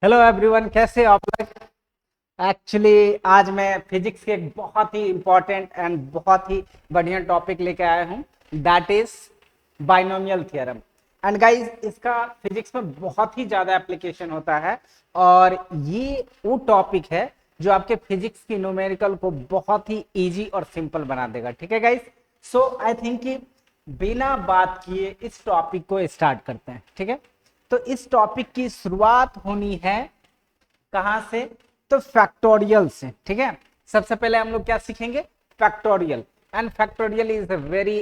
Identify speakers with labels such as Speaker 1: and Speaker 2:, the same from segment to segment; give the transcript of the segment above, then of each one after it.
Speaker 1: Hello everyone, कैसे हो आप लोग। एक्चुअली आज मैं फिजिक्स के एक बहुत ही इंपॉर्टेंट एंड बहुत ही बढ़िया टॉपिक लेके आया हूँ। That is binomial theorem. And guys, इसका फिजिक्स में बहुत ही ज़्यादा एप्लीकेशन होता है और ये वो टॉपिक है जो आपके फिजिक्स की न्यूमेरिकल को बहुत ही इजी और सिंपल बना देगा। ठीक है गाइस, सो आई थिंक कि बिना बात किए इस टॉपिक को स्टार्ट करते हैं। ठीक है, तो इस टॉपिक की शुरुआत होनी है कहां से? तो फैक्टोरियल से। ठीक है, सबसे पहले हम लोग क्या सीखेंगे? Factorial. And factorial is a very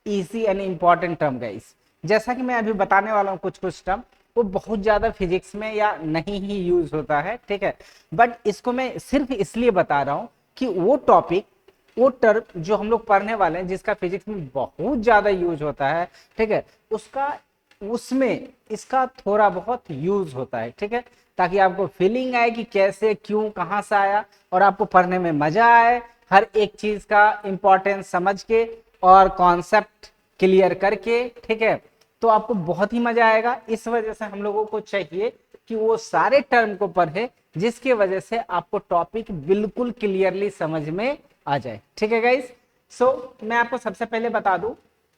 Speaker 1: easy and important term guys. जैसा कि मैं अभी बताने वाला हूँ कुछ कुछ टर्म, वो बहुत ज्यादा फिजिक्स में या नहीं ही यूज होता है। ठीक है, बट इसको मैं सिर्फ इसलिए बता रहा हूं कि वो टॉपिक, वो टर्म जो हम लोग पढ़ने वाले हैं जिसका फिजिक्स में बहुत ज्यादा यूज होता है, ठीक है, उसका उसमें इसका थोड़ा बहुत यूज होता है। ठीक है, ताकि आपको फीलिंग आए कि कैसे, क्यों, कहां से आया और आपको पढ़ने में मजा आए, हर एक चीज का इंपॉर्टेंस समझ के और कॉन्सेप्ट क्लियर करके। ठीक है, तो आपको बहुत ही मजा आएगा। इस वजह से हम लोगों को चाहिए कि वो सारे टर्म को पढ़े जिसकी वजह से आपको टॉपिक बिल्कुल क्लियरली समझ में आ जाए। ठीक है गाइस, सो मैं आपको सबसे पहले बता दूं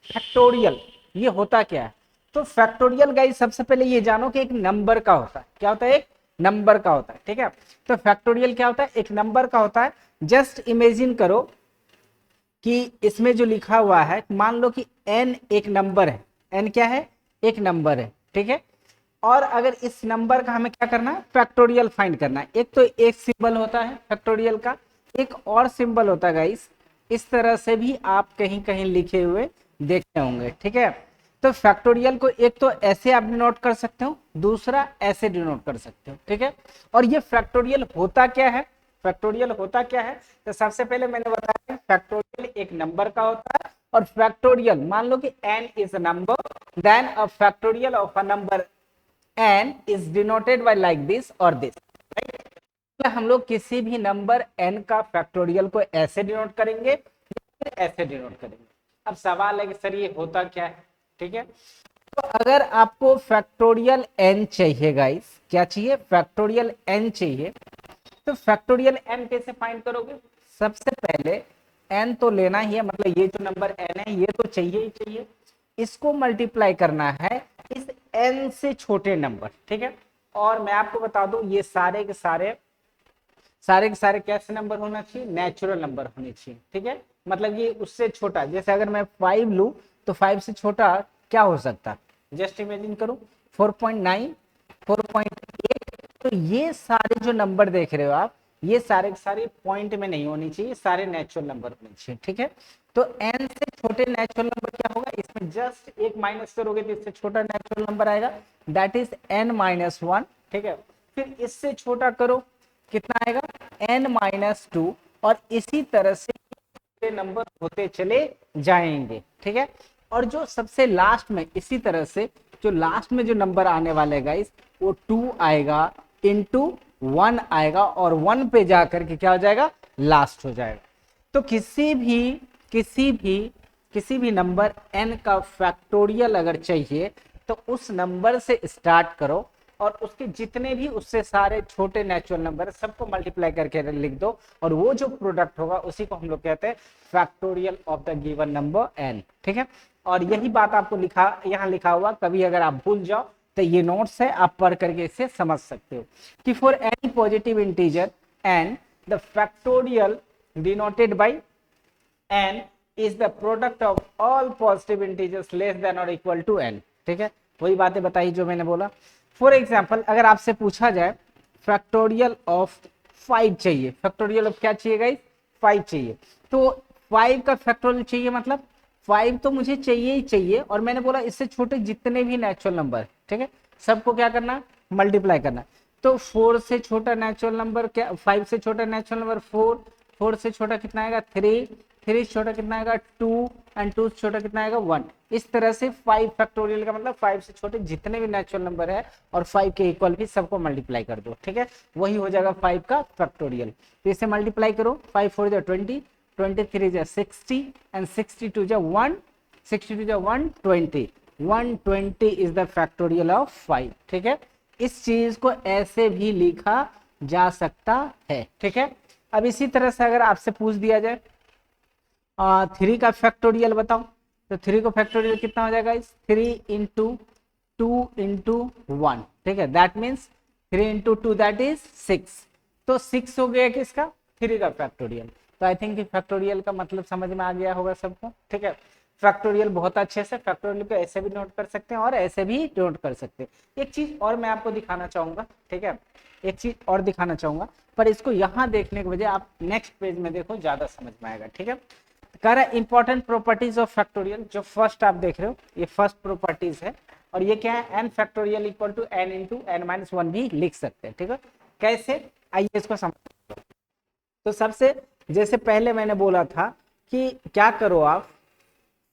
Speaker 1: फैक्टोरियल ये होता क्या है। तो फैक्टोरियल गाइस, सबसे पहले ये जानो कि एक नंबर का होता है। क्या होता है? एक नंबर का होता है। ठीक है, तो फैक्टोरियल क्या होता है? एक नंबर का होता है। जस्ट इमेजिन करो कि इसमें जो लिखा हुआ है, मान लो कि n एक नंबर है। n क्या है? एक नंबर है। ठीक है, और अगर इस नंबर का हमें क्या करना है? फैक्टोरियल फाइंड करना है। एक तो एक सिंबल होता है फैक्टोरियल का, एक और सिंबल होता है गाइस, इस तरह से भी आप कहीं कहीं लिखे हुए देखे होंगे। ठीक है, तो फैक्टोरियल को एक तो ऐसे आप डिनोट कर सकते हो, दूसरा ऐसे डिनोट कर सकते हो। ठीक है, और ये फैक्टोरियल होता क्या है? फैक्टोरियल होता क्या है? तो सबसे पहले मैंने बताया फैक्टोरियल एक नंबर का होता है। और फैक्टोरियल, मान लो कि n is a number, then a factorial of a number n is denoted by like this और दिस। हम लोग किसी भी नंबर n का फैक्टोरियल को ऐसे डिनोट करेंगे, फिर ऐसे डिनोट करेंगे। अब सवाल है कि सर ये होता क्या है? ठीक है, तो अगर आपको फैक्टोरियल n चाहिए गाइस, क्या चाहिए? फैक्टोरियल n चाहिए। तो फैक्टोरियल n कैसे फाइंड करोगे? सबसे पहले n तो लेना ही है, मतलब ये जो नंबर n है ये तो चाहिए ही चाहिए। इसको मल्टीप्लाई करना है इस n से छोटे नंबर। ठीक है, और मैं आपको बता दूं ये सारे के सारे कैसे नंबर होना चाहिए? नेचुरल नंबर होने चाहिए। ठीक है, मतलब ये उससे छोटा, जैसे अगर मैं 5 लू तो 5 से छोटा क्या हो सकता? जस्ट इमेजिन करो 4.9, 4.8। तो ये सारे जो नंबर देख रहे हो आप, ये सारे के सारे पॉइंट में नहीं होनी चाहिए, सारे नेचुरल नंबर होने चाहिए। ठीक है, तो n से छोटे नेचुरल नंबर क्या होगा? इसमें जस्ट एक माइनस करोगे तो इससे छोटा नेचुरल नंबर आएगा, दैट इज n-1। ठीक है, फिर इससे छोटा करो, कितना आएगा? n-2। और इसी तरह से नंबर होते चले जाएंगे। ठीक है, और जो सबसे लास्ट में, इसी तरह से जो लास्ट में जो नंबर आने वाले है गाइस, वो 2 आएगा, इंटू 1 आएगा, और 1 पे जाकर के क्या हो जाएगा? लास्ट हो जाएगा। तो किसी भी किसी भी नंबर n का फैक्टोरियल अगर चाहिए तो उस नंबर से स्टार्ट करो और उसके जितने भी उससे सारे छोटे नेचुरल नंबर है सबको मल्टीप्लाई करके लिख दो, और वो जो प्रोडक्ट होगा उसी को हम लोग कहते हैं factorial of the given number n। ठीक है, और यही बात आपको यहाँ लिखा हुआ, कभी अगर आप भूल जाओ तो ये नोट्स है, आप पढ़ करके इसे समझ सकते हो कि for any positive integer n the factorial denoted by n is the product of all positive integers less than or equal to n। ठीक है, वही बातें बताई जो मैंने बोला। फॉर एग्जाम्पल अगर आपसे पूछा जाए फैक्टोरियल ऑफ 5 चाहिए, फैक्टोरियल ऑफ क्या चाहिए गाइस? 5 चाहिए। तो 5 का फैक्टोरियल चाहिए, मतलब 5 तो मुझे चाहिए ही चाहिए, और मैंने बोला इससे छोटे जितने भी नेचुरल नंबर, ठीक है, सबको क्या करना? मल्टीप्लाई करना। तो 4 से छोटा नेचुरल नंबर क्या? 5 से छोटा नेचुरल नंबर 4, 4 से छोटा कितना आएगा? 3, 3 से छोटा कितना आएगा? 2, एंड 2 से छोटा कितना आएगा? 1। इस तरह से 5 फैक्टोरियल का मतलब 5 से छोटे जितने भी नेचुरल नंबर है और 5 के इक्वल भी सबको मल्टीप्लाई कर दो। ठीक है, वही हो जाएगा 5 का फैक्टोरियल। तो इसे मल्टीप्लाई करो, 5 4 जा 20, 23 जा 60, एंड 62 जा 1, 62 जा 120, 120 इज द फैक्टोरियल ऑफ 5। ठीक है, इस चीज को ऐसे भी लिखा जा सकता है, ठीक है। अब इसी तरह से अगर आपसे पूछ दिया जाए 3 का फैक्टोरियल बताओ, तो 3 को फैक्टोरियल कितना हो जाएगा इस 3 इंटू 2 इंटू 1, ठीक है, that means 3 into 2 that is 6। तो 6 हो गया किसका 3 का फैक्टोरियल। तो आई थिंक फैक्टोरियल का मतलब समझ में आ गया होगा सबको, ठीक है। फैक्टोरियल बहुत अच्छे से, फैक्टोरियल को ऐसे भी नोट कर सकते हैं और ऐसे भी नोट कर सकते हैं। एक चीज और मैं आपको दिखाना चाहूंगा, ठीक है, एक चीज और दिखाना चाहूंगा, पर इसको यहाँ देखने के वजह आप नेक्स्ट पेज में देखो ज्यादा समझ में आएगा, ठीक है। कह रहा है इंपॉर्टेंट प्रॉपर्टीज ऑफ फैक्टोरियल, जो फर्स्ट आप देख रहे हो ये फर्स्ट प्रॉपर्टीज है, और ये क्या है n factorial equal to n into n minus one भी लिख सकते हैं, ठीक है। कैसे, आइए इसको समझ। तो सबसे जैसे पहले मैंने बोला था कि क्या करो आप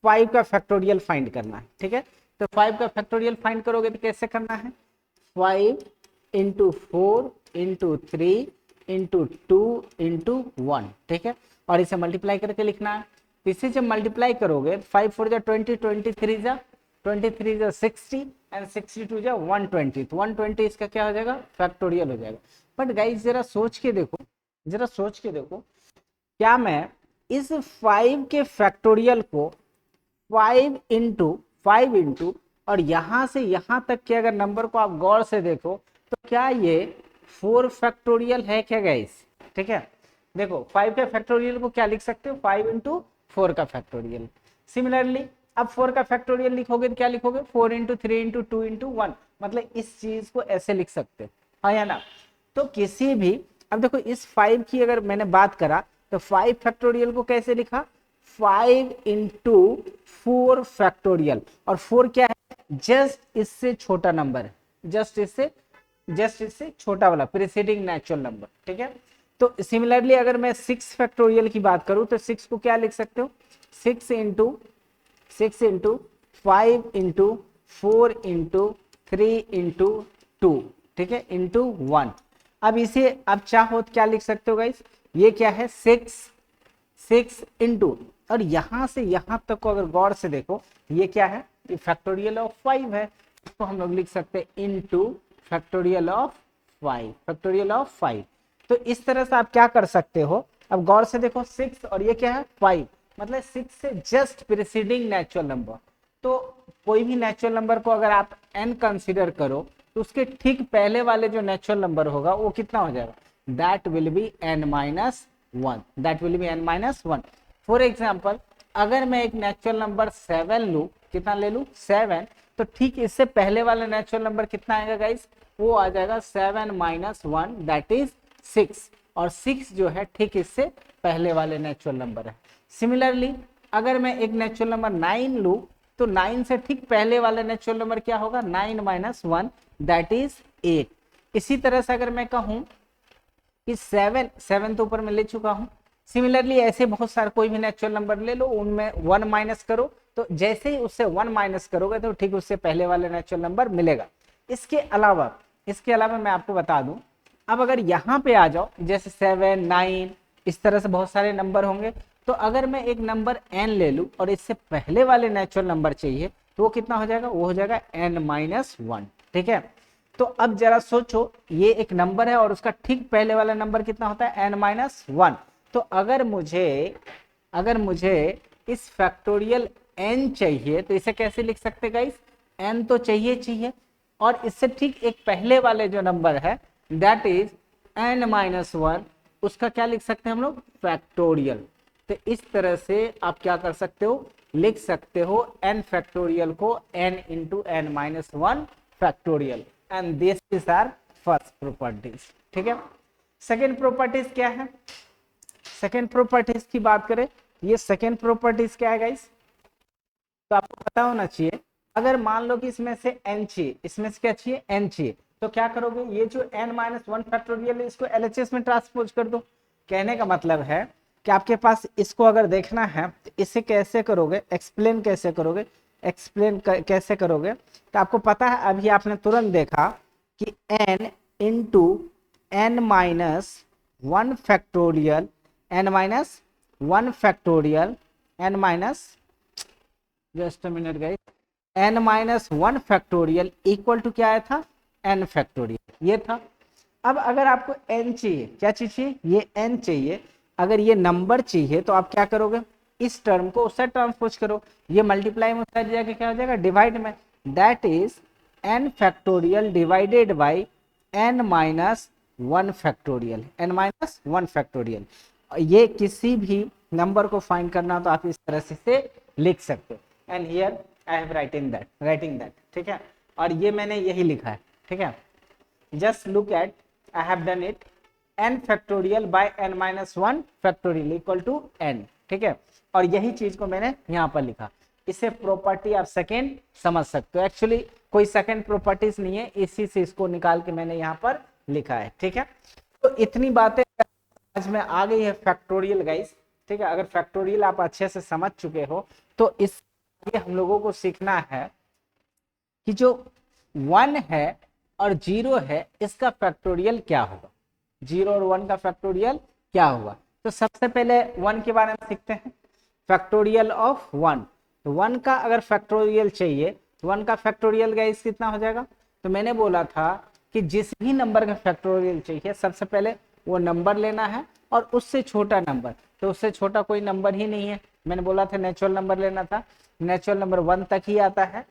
Speaker 1: 5 का फैक्टोरियल फाइंड करना है, ठीक है। तो 5 का फैक्टोरियल फाइंड करोगे तो कैसे करना है 5 इंटू 4 इंटू 3 इंटू 2 इंटू 1, ठीक है, और इसे मल्टीप्लाई करके लिखना है। इसे जब मल्टीप्लाई करोगे 5 4 जा 20, 23 जा 60 एंड 62 जा 120, तो 120 इसका क्या हो जाएगा फैक्टोरियल हो जाएगा। बट गाइस जरा सोच के देखो, जरा सोच के देखो, क्या मैं इस 5 के फैक्टोरियल को 5 इंटू और यहां से यहां तक के अगर नंबर को आप गौर से देखो तो क्या ये 4 फैक्टोरियल है क्या गाइस, ठीक है। देखो 5 का फैक्टोरियल को क्या लिख सकते हो 5 इंटू 4 का फैक्टोरियल। सिमिलरली अब 4 का फैक्टोरियल लिखोगे तो क्या लिखोगे 4 इंटू 3 इंटू 2 इंटू 1, मतलब इस चीज को ऐसे लिख सकते हो, हाँ या ना। तो किसी भी, अब देखो इस 5 की अगर मैंने बात करा तो 5 फैक्टोरियल को कैसे लिखा 5 इंटू 4 फैक्टोरियल, और 4 क्या है जस्ट इससे छोटा नंबर है, जस्ट इससे छोटा वाला प्रीसीडिंग नेचुरल नंबर, ठीक है। तो सिमिलरली अगर मैं 6 फैक्टोरियल की बात करूं तो 6 को क्या लिख सकते हो 6 इंटू 5 इंटू 4 इंटू 3 इंटू 2, ठीक है, इंटू 1। अब इसे अब चाहो तो क्या लिख सकते हो गाइस, ये क्या है 6 इंटू, और यहां से यहां तक को अगर गौर से देखो ये क्या है ये फैक्टोरियल ऑफ 5 है, इसको हम लोग लिख सकते हैं into factorial of 5, factorial of 5। तो इस तरह से आप क्या कर सकते हो, अब गौर से देखो 6 और ये क्या है 5, मतलब 6 से जस्ट प्रीसीडिंग नेचुरल नंबर। तो कोई भी नेचुरल नंबर को अगर आप n कंसीडर करो तो उसके ठीक पहले वाले जो नेचुरल नंबर होगा वो कितना हो जाएगा that will be n minus 1, that will be n minus 1। For example अगर मैं एक नेचुरल नंबर 7 लू, कितना ले लू 7, तो ठीक इससे पहले वाला नेचुरल नंबर कितना आएगा गाइस वो आ जाएगा 7 माइनस 1 दैट इज 6, और 6 जो है ठीक इससे पहले वाले नेचुरल नंबर है। सिमिलरली अगर मैं एक नेचुरल नंबर 9 लू तो 9 से ठीक पहले वाला नेचुरल नंबर क्या होगा 9 माइनस 1 दैट इज 8। इसी तरह से अगर मैं कहूं कि 7 तो ऊपर में ले चुका हूं, सिमिलरली ऐसे बहुत सारे कोई भी नेचुरल नंबर ले लो उनमें 1 माइनस करो, तो जैसे ही उससे 1 माइनस करोगे तो ठीक उससे पहले वाले नेचुरल नंबर मिलेगा। इसके अलावा मैं आपको बता दूं, अब अगर यहाँ पे आ जाओ जैसे 7 9 इस तरह से बहुत सारे नंबर होंगे, तो अगर मैं एक नंबर n ले लूं और इससे पहले वाले नेचुरल नंबर चाहिए तो वो कितना हो जाएगा वो हो जाएगा n माइनस 1, ठीक है। तो अब जरा सोचो ये एक नंबर है और उसका ठीक पहले वाला नंबर कितना होता है n माइनस 1। तो अगर मुझे इस फैक्टोरियल n चाहिए तो इसे कैसे लिख सकते गाइस, n तो चाहिए और इससे ठीक एक पहले वाले जो नंबर है दैट इज n माइनस 1, उसका क्या लिख सकते हैं हम लोग फैक्टोरियल। तो इस तरह से आप क्या कर सकते हो लिख सकते हो n फैक्टोरियल को n into n minus 1 factorial, and this is our first properties, ठीक है। सेकेंड प्रॉपर्टीज क्या है, सेकेंड प्रॉपर्टीज की बात करें, ये सेकेंड प्रॉपर्टीज क्या है गाइस, तो आपको पता होना चाहिए अगर मान लो कि इसमें से n चाहिए, इसमें से क्या चाहिए n चाहिए, तो क्या करोगे ये जो n माइनस 1 फैक्टोरियल है इसको LHS में ट्रांसपोज कर दो। कहने का मतलब है कि आपके पास इसको अगर देखना है तो इसे कैसे करोगे एक्सप्लेन कैसे करोगे, तो आपको पता है अभी आपने तुरंत देखा कि n into n minus 1 factorial n minus 1 factorial n minus just a minute guys n minus 1 factorial equal to क्या आया था n फैक्टोरियल, ये था। अब अगर आपको n चाहिए, क्या चीज चाहिए, ये n चाहिए, अगर ये नंबर चाहिए तो आप क्या करोगे, इस टर्म को उससे ट्रांसपोज करो, ये मल्टीप्लाई में उससे जाके क्या हो जाएगा, डिवाइड में, that is n factorial divided by n minus 1 factorial, n minus 1 factorial. ये किसी भी नंबर को फाइंड करना तो आप इस तरह से लिख सकते हो, and here I have writing that, ठीक है, और ये मैंने यही लिखा है, ठीक है, just look at I have done it, n factorial by n minus 1 factorial equal to n, ठीक है, और यही चीज को मैंने यहाँ पर लिखा। इसे प्रॉपर्टी आप सेकेंड समझ सकते हो, एक्चुअली कोई सेकेंड प्रॉपर्टीज नहीं है, इसी से इसको निकाल के मैंने यहाँ पर लिखा है, ठीक है। तो इतनी बातें आज में आ गई है फैक्टोरियल गाइस, ठीक है। अगर फैक्टोरियल आप अच्छे से समझ चुके हो तो इस हम लोगों को सीखना है कि जो 1 है और 0 है इसका फैक्टोरियल क्या होगा, 0 और 1 का फैक्टोरियल क्या होगा। तो सबसे पहले 1 के बारे में सीखते हैं, फैक्टोरियल ऑफ 1। तो 1 का अगर फैक्टोरियल चाहिए, 1 का फैक्टोरियल गाइस कितना हो जाएगा, तो मैंने बोला था कि जिस भी नंबर का फैक्टोरियल चाहिए सबसे पहले वो नंबर लेना है और उससे छोटा नंबर, तो उससे छोटा कोई नंबर ही नहीं है, मैंने बोला था नेचुरल नंबर लेना था, नेचुरल नंबर 1 तक ही आता है,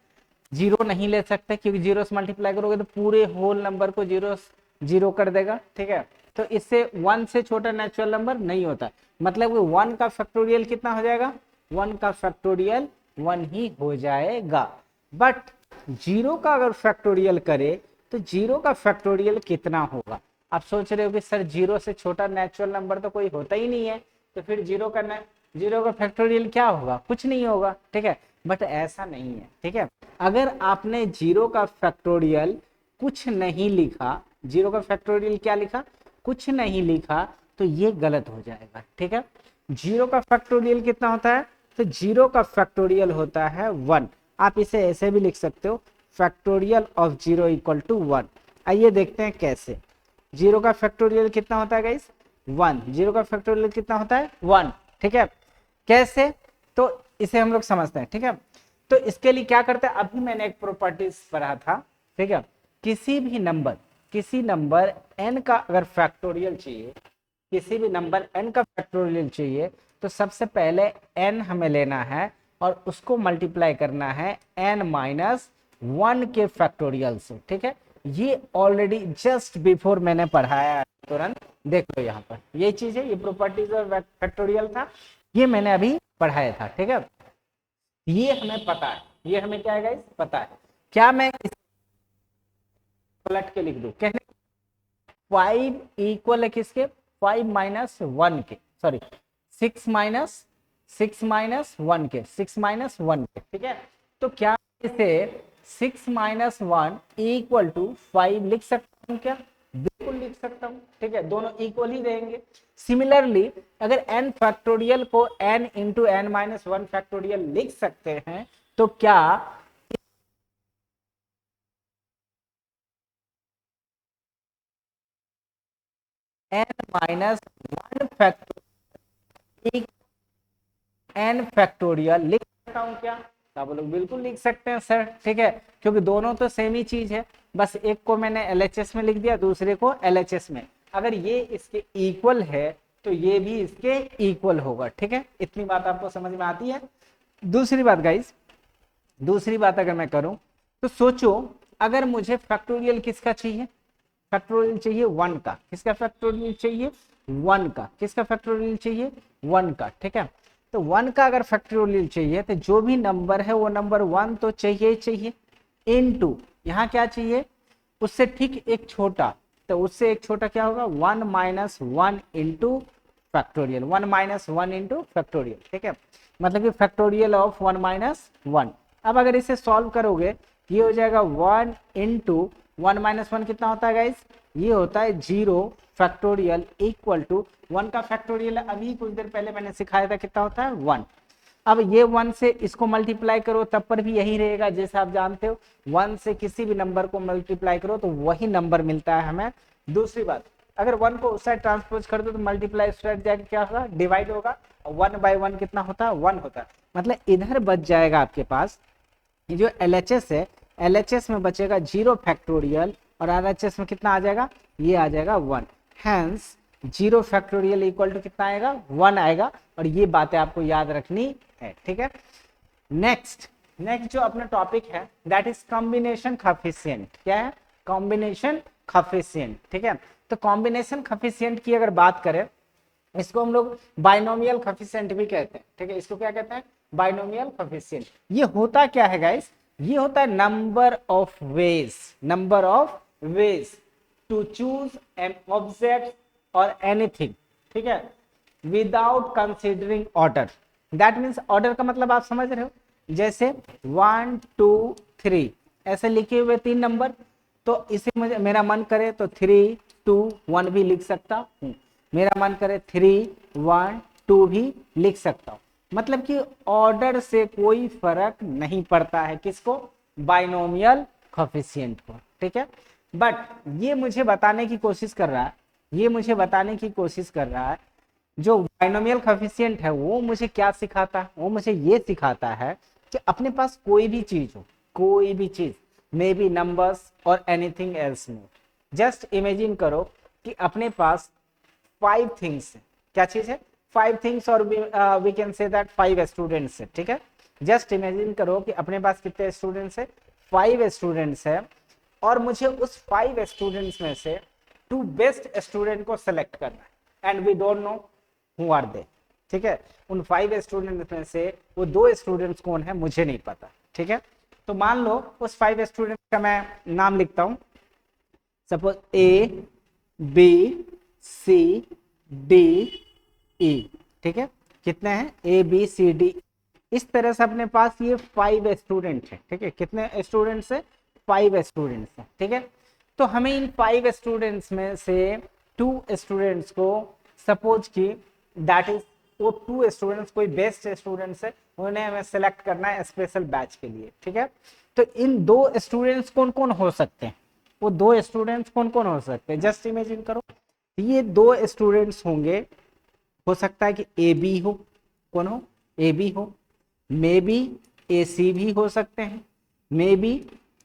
Speaker 1: 0 नहीं ले सकते क्योंकि 0 से मल्टीप्लाई करोगे तो पूरे होल नंबर को 0 कर देगा, ठीक है। तो इससे 1 से छोटा नेचुरल नंबर नहीं होता, मतलब 1 का फैक्टोरियल कितना हो जाएगा, 1 का फैक्टोरियल 1 ही हो जाएगा। बट 0 का अगर फैक्टोरियल करे तो 0 का फैक्टोरियल कितना होगा। आप सोच रहे हो कि सर 0 से छोटा नेचुरल नंबर तो कोई होता ही नहीं है, तो फिर 0 का फैक्टोरियल क्या होगा, कुछ नहीं होगा, ठीक है। बट ऐसा नहीं है, ठीक है। अगर आपने 0 का फैक्टोरियल कुछ नहीं लिखा, 0 का फैक्टोरियल क्या लिखा, कुछ नहीं लिखा, तो ये गलत हो जाएगा, ठीक है। 0 का फैक्टोरियल कितना होता है, तो 0 का फैक्टोरियल होता है 1। आप इसे ऐसे भी लिख सकते हो, फैक्टोरियल ऑफ 0 इक्वल टू 1। आइए देखते हैं कैसे। 0 का फैक्टोरियल कितना होता है गाइस, 1। 0 का फैक्टोरियल कितना होता है, 1, ठीक है। कैसे, तो इसे हम लोग समझते हैं, ठीक है। तो इसके लिए क्या करते हैं, अभी मैंने एक प्रॉपर्टीज पढ़ा था, ठीक है। किसी नंबर n का अगर फैक्टोरियल चाहिए, किसी भी नंबर n का फैक्टोरियल चाहिए, तो सबसे पहले n हमें लेना है और उसको मल्टीप्लाई करना है n माइनस 1 के फैक्टोरियल से, ठीक है। ये ऑलरेडी जस्ट बिफोर मैंने पढ़ाया, तुरंत देख लो यहाँ पर, ये चीज है, ये प्रॉपर्टीज और फैक्टोरियल था, ये मैंने अभी पढ़ाया था, ठीक है। ये हमें पता है, ये हमें क्या है गाइस, पता है। क्या मैं पलट के लिख दूं, कहने 5 इक्वल है किसके, 5 माइनस 1 के, सॉरी 6 माइनस 1 के, 6 माइनस 1 के, ठीक है। तो क्या इसे 6 माइनस 1 इक्वल टू 5 लिख सकता हूं क्या, बिल्कुल लिख सकता हूं, ठीक है, दोनों इक्वल ही रहेंगे। सिमिलरली अगर n फैक्टोरियल को n into n minus 1 factorial लिख सकते हैं, तो क्या n minus 1 factorial n factorial लिख सकता हूं क्या, आप लोग बिल्कुल लिख सकते हैं सर, ठीक है, क्योंकि दोनों तो सेम ही चीज है, बस एक को मैंने LHS में लिख दिया, दूसरे को LHS में। अगर ये इसके इक्वल है तो ये भी इसके इक्वल होगा, ठीक है। इतनी बात आपको समझ में आती है। दूसरी बात गाइस, दूसरी बात अगर मैं करूं तो सोचो, अगर मुझे फैक्टोरियल किसका चाहिए, फैक्टोरियल चाहिए 1 का, किसका फैक्टोरियल चाहिए, 1 का, किसका फैक्टोरियल चाहिए, 1 का, ठीक है। तो 1 का अगर फैक्टोरियल चाहिए तो जो भी नंबर है वो नंबर 1 तो चाहिए ही चाहिए, इनटू यहाँ क्या चाहिए, उससे ठीक एक छोटा, तो उससे एक छोटा क्या होगा, 1 minus 1 into factorial, 1 minus 1 into factorial, ठीक है, मतलब कि फैक्टोरियल ऑफ 1 माइनस 1। अब अगर इसे सॉल्व करोगे ये हो जाएगा 1 इंटू 1 माइनस 1 कितना होता है गाइस, ये होता है 0 फैक्टोरियल इक्वल टू 1 का फैक्टोरियल अभी कुछ देर पहले मैंने सिखाया था कितना होता है, 1। अब ये 1 से इसको मल्टीप्लाई करो तब पर भी यही रहेगा, जैसे आप जानते हो 1 से किसी भी नंबर को मल्टीप्लाई करो तो वही नंबर मिलता है हमें। दूसरी बात, अगर 1 को उस साइड ट्रांसपोज कर दो तो मल्टीप्लाई उस साइड जाके क्या होगा, डिवाइड होगा, 1 बाई 1 कितना होता है, 1 होता है, मतलब इधर बच जाएगा आपके पास ये जो LHS है, LHS में बचेगा 0 फैक्टोरियल और RHS में कितना आ जाएगा, ये आ जाएगा 1। हैंस 0 फैक्टोरियल इक्वल टू कितना आएगा, 1 आएगा। और ये बातें आपको याद रखनी है, ठीक है। नेक्स्ट जो अपना टॉपिक है दैट इज कॉम्बिनेशन कोएफिशिएंट। क्या है, कॉम्बिनेशन कोएफिशिएंट, ठीक है। तो कॉम्बिनेशन कोएफिशिएंट की अगर बात करें, इसको हम लोग बाइनोमियल कोएफिशिएंट भी कहते हैं, ठीक है। इसको क्या कहते हैं, बाइनोमियल कोएफिशिएंट। ये होता क्या है गाइस, ये होता है number of ways to choose n object और एनीथिंग, ठीक है, without considering order. That means order का मतलब आप समझ रहे हो, जैसे 1 2 3 ऐसे लिखे हुए 3 नंबर, तो इसे मुझे मेरा मन करे तो 3 2 1 भी लिख सकता हूँ, मेरा मन करे 3 1 2 भी लिख सकता हूँ। मतलब कि ऑर्डर से कोई फर्क नहीं पड़ता है, किसको, बाइनोमियल कोएफिशिएंट को, ठीक है। बट ये मुझे बताने की कोशिश कर रहा है, जो बाइनोमियल कोएफिशिएंट है वो मुझे क्या सिखाता है, वो मुझे ये सिखाता है कि अपने पास कोई भी चीज मे बी नंबर्स और एनीथिंग एल्स में, जस्ट इमेजिन करो कि अपने पास 5 थिंग्स है। क्या चीज है, 5 थिंग्स, और we can say that 5 students है, ठीक है। जस्ट इमेजिन करो कि अपने पास कितने स्टूडेंट्स है, 5 स्टूडेंट्स है, और मुझे उस 5 स्टूडेंट्स में से 2 बेस्ट स्टूडेंट को सेलेक्ट करना है, and we don't know who are they, ठीक है। उन 5 स्टूडेंट्स में से वो 2 स्टूडेंट्स कौन है मुझे नहीं पता, ठीक है। तो मान लो उस 5 स्टूडेंट्स का मैं नाम लिखता हूं, suppose A B C D E, ठीक है। कितने हैं, A B C D। इस तरह से अपने पास ये 5 स्टूडेंट है, ठीक है। कितने स्टूडेंट्स है, 5 स्टूडेंट्स है, ठीक है। तो हमें इन 5 स्टूडेंट्स में से 2 स्टूडेंट्स को, सपोज की दैट इज वो 2 स्टूडेंट्स कोई बेस्ट स्टूडेंट्स है, उन्हें हमें सेलेक्ट करना है स्पेशल बैच के लिए, ठीक है। तो इन 2 स्टूडेंट्स कौन कौन हो सकते हैं, वो 2 स्टूडेंट्स कौन कौन हो सकते हैं, जस्ट इमेजिन करो। ये 2 स्टूडेंट्स होंगे, हो सकता है कि ए बी हो, कौन हो, ए बी हो, मे बी ए सी भी हो सकते हैं, मे बी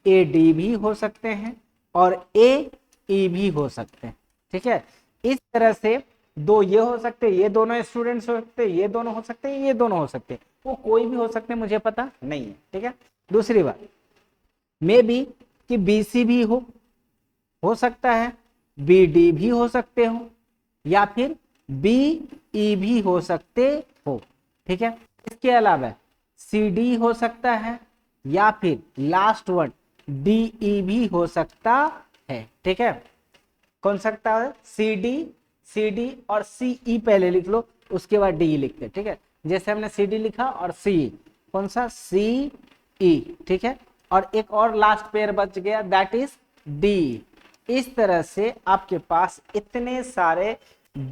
Speaker 1: ए डी भी हो सकते हैं, और ए ई भी हो सकते हैं, ठीक है। इस तरह से 2 ये हो सकते हैं, ये दोनों स्टूडेंट्स हो सकते हैं, ये दोनों हो सकते हैं, ये दोनों हो सकते हैं, वो कोई भी हो सकते हैं, मुझे पता नहीं है, ठीक है। दूसरी बात, मे बी कि बी सी भी हो सकता है, बी डी भी हो सकते हो, या फिर बी ई भी हो सकते हो, ठीक है। इसके अलावा सी डी हो सकता है, या फिर लास्ट वर्ड डी ई भी हो सकता है, ठीक है। कौन सकता है, सी डी और सी ई पहले लिख लो, उसके बाद डी लिखते, ठीक है। जैसे हमने सी डी लिखा और सी, कौन सा, सी ई, ठीक है। और एक और लास्ट पेयर बच गया, दैट इज डी। इस तरह से आपके पास इतने सारे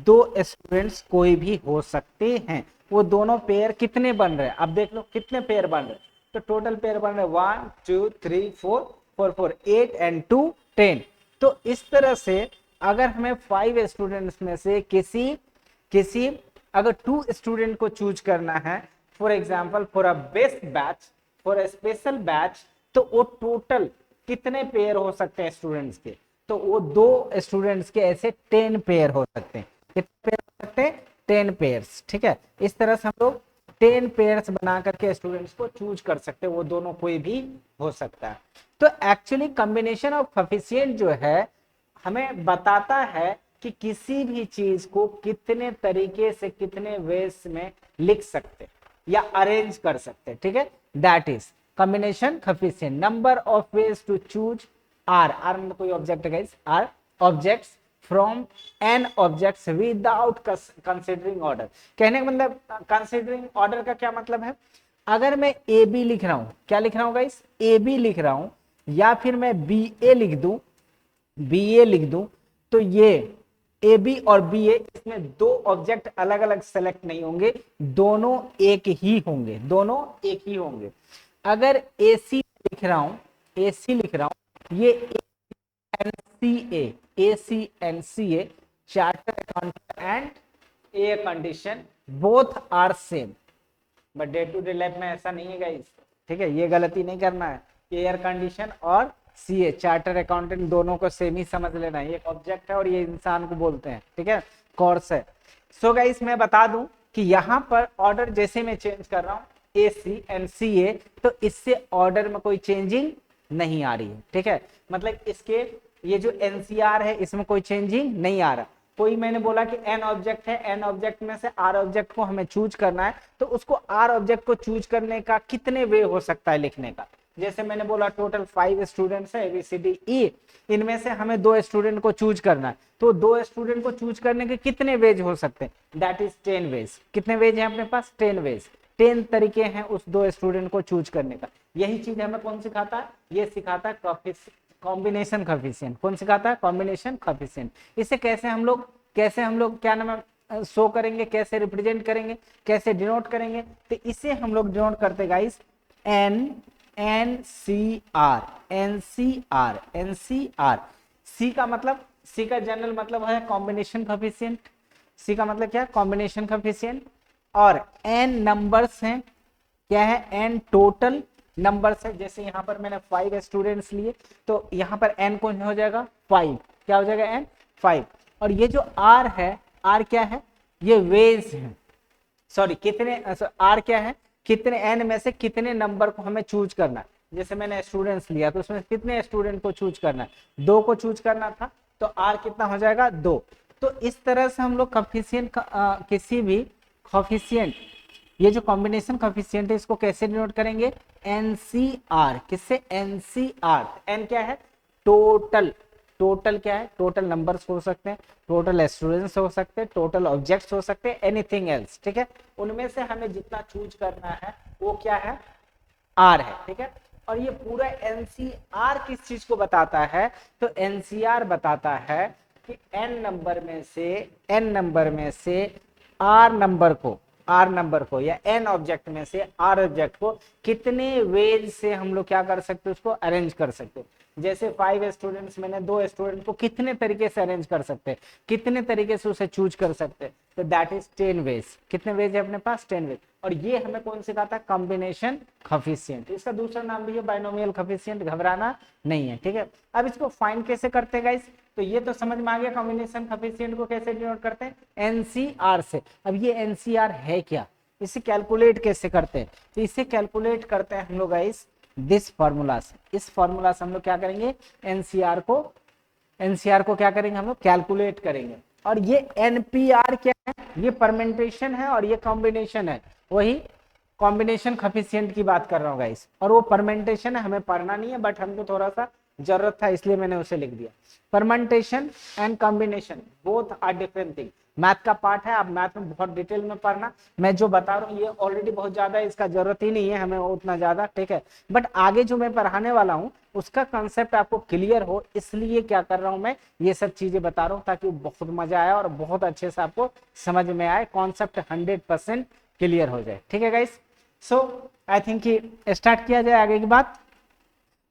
Speaker 1: 2 स्टूडेंट्स कोई भी हो सकते हैं। वो दोनों पेयर कितने बन रहे हैं, अब देख लो कितने पेयर बन रहे हैं। तो टोटल पेयर बन रहे 1 2 3 4 4 4 8 एंड 2 10। तो इस तरह से अगर हमें 5 स्टूडेंट्स में से किसी अगर 2 स्टूडेंट को चूज करना है, for example for a best batch, for a special batch, तो वो टोटल कितने पेयर हो सकते हैं स्टूडेंट्स के, तो वो 2 स्टूडेंट्स के ऐसे 10 पेयर हो सकते हैं। कितने पेयर हो सकते हैं, 10 पेयर्स, ठीक है। इस तरह से हम लोग 10 पेयर्स बना करके स्टूडेंट्स को चूज कर सकते हैं, वो दोनों कोई भी हो सकता है। तो एक्चुअली कॉम्बिनेशन ऑफ कोएफिशिएंट जो है हमें बताता है कि किसी भी चीज को कितने तरीके से, कितने वेज में लिख सकते या अरेंज कर सकते, ठीक है। That is combination coefficient. Number of ways to choose r मतलब कोई ऑब्जेक्ट है guys, r objects from n objects without considering order. कहने का मतलब कंसीडरिंग ऑर्डर का क्या मतलब है, अगर मैं ए बी लिख रहा हूं, क्या लिख रहा हूं गाइस, ए बी लिख रहा हूं, या फिर मैं बी ए लिख दूं, तो ये ए बी और बी ए, इसमें 2 ऑब्जेक्ट अलग अलग सेलेक्ट नहीं होंगे, दोनों एक ही होंगे। अगर ए सी लिख रहा हूं, ये ACNCA charter account and a condition both are same. But day to day life में ऐसा नहीं है गाइस, ठीक है। ये गलती नहीं करना है, एयर कंडीशन और CA चार्टर अकाउंटेंट, दोनों को सेम ही समझ लेना, ये ऑब्जेक्ट है और ये इंसान को बोलते हैं, ठीक है, कोर्स है। सो गाइस मैं बता दूं कि यहाँ पर ऑर्डर जैसे मैं चेंज कर रहा हूँ AC एंड CA, तो इससे ऑर्डर में कोई चेंजिंग नहीं आ रही है, ठीक है, मतलब इसके ये जो NCR है इसमें कोई चेंजिंग नहीं आ रहा। कोई मैंने बोला कि n ऑब्जेक्ट है, n ऑब्जेक्ट में से R ऑब्जेक्ट को हमें चूज करना है, तो उसको R ऑब्जेक्ट को चूज करने का कितने वे हो सकता है लिखने का। जैसे मैंने बोला टोटल 5 स्टूडेंट्स है ABCDE, इनमें से हमें 2 स्टूडेंट को चूज करना है, तो 2 स्टूडेंट को चूज करने के कितने वेज हो सकते हैं, दैट इज 10 वेज। कितने वेज है अपने पास, 10 वेज, 10 तरीके हैं उस 2 स्टूडेंट को चूज करने का। यही चीज हमें कौन सिखाता है, ये सिखाता है कॉम्बिनेशन कोएफिशिएंट। कौन सिखाता है, कॉम्बिनेशन कोएफिशिएंट। इसे कैसे हम लोग क्या नाम है शो करेंगे, कैसे रिप्रेजेंट करेंगे, कैसे डिनोट करेंगे, तो इसे हम लोग डिनोट करते गाइस NCR। सी का मतलब, सी का जनरल मतलब है कॉम्बिनेशन कोएफिशिएंट। सी का मतलब क्या है, कॉम्बिनेशन कोएफिशिएंट। और n नंबर्स हैं, क्या है, n टोटल नंबर्स है। जैसे यहाँ पर मैंने 5 स्टूडेंट्स लिए, तो यहाँ पर n कौन हो जाएगा, 5। क्या हो जाएगा, n 5। और ये जो r है, r क्या है, ये वेज है, सॉरी कितने, r क्या है, कितने n में से कितने नंबर को हमें चूज करना है। जैसे मैंने स्टूडेंट्स लिया, तो उसमें कितने स्टूडेंट को चूज करना है, 2 को चूज करना था, तो r कितना हो जाएगा, 2। तो इस तरह से हम लोग कोएफिशिएंट किसी भी कोएफिशिएंट, ये जो कॉम्बिनेशन कोएफिशिएंट है इसको कैसे डिनोट करेंगे, NCR। किससे, NCR। n क्या है, टोटल। टोटल क्या है, टोटल नंबर्स हो सकते हैं, टोटल स्टूडेंट्स हो सकते हैं, टोटल ऑब्जेक्ट्स हो सकते हैं, एनीथिंग एल्स, ठीक है। उनमें से हमें जितना चूज करना है वो क्या है, R है, ठीक है। और ये पूरा NCR किस चीज को बताता है, तो NCR बताता है कि n नंबर में से R नंबर को या n ऑब्जेक्ट में से R ऑब्जेक्ट को कितने वेज से हम लोग क्या कर सकते हैं, उसको अरेंज कर सकते हैं। जैसे 5 स्टूडेंट्स, मैंने 2 स्टूडेंट को कितने तरीके से अरेंज कर सकते हैं, कितने तरीके से उसे चूज कर सकते हैं, तो दैट इज 10 वेज। कितने वेज है अपने पास, 10 वेज। और ये हमें कौन सिखाता है, कॉम्बिनेशन कोएफिशिएंट। इसका दूसरा नाम भी है बाइनोमियल कोएफिशिएंट, घबराना नहीं है, ठीक है। अब इसको फाइंड कैसे करते हैं गाइस, तो ये तो समझ में आ गया कॉम्बिनेशन कोएफिशिएंट को कैसे डिनोट करते हैं, NCR से। अब ये NCR है क्या, इसे कैलकुलेट कैसे करते हैं, तो इसे कैलकुलेट करते हैं हम लोग गाइस दिस फॉर्मूला से। इस फॉर्मूला से हम लोग क्या करेंगे, NCR को क्या करेंगे, हम लोग कैलकुलेट करेंगे। और ये NPR क्या है, ये परमेंटेशन है और ये कॉम्बिनेशन है, वही कॉम्बिनेशन कोएफिशिएंट की बात कर रहा हूँ गाइस। और वो परमेंटेशन है, हमें पढ़ना नहीं है, बट हमको थोड़ा सा जरूरत था इसलिए मैंने उसे लिख दिया। Permutation and combination both are different thing. Math का पार्ट है, आप मैथ में बहुत डिटेल में पढ़ना, मैं जो बता रहा हूँ ये ऑलरेडी बहुत ज्यादा है, इसका जरूरत ही नहीं है हमें उतना ज्यादा, ठीक है। बट आगे जो मैं पढ़ाने वाला हूँ उसका कंसेप्ट आपको क्लियर हो, इसलिए क्या कर रहा हूँ मैं, ये सब चीजें बता रहा हूँ ताकि बहुत मजा आए और बहुत अच्छे से आपको समझ में आए, कॉन्सेप्ट 100% क्लियर हो जाए, ठीक है गाइस। सो आई थिंक कि स्टार्ट किया जाए आगे की बात।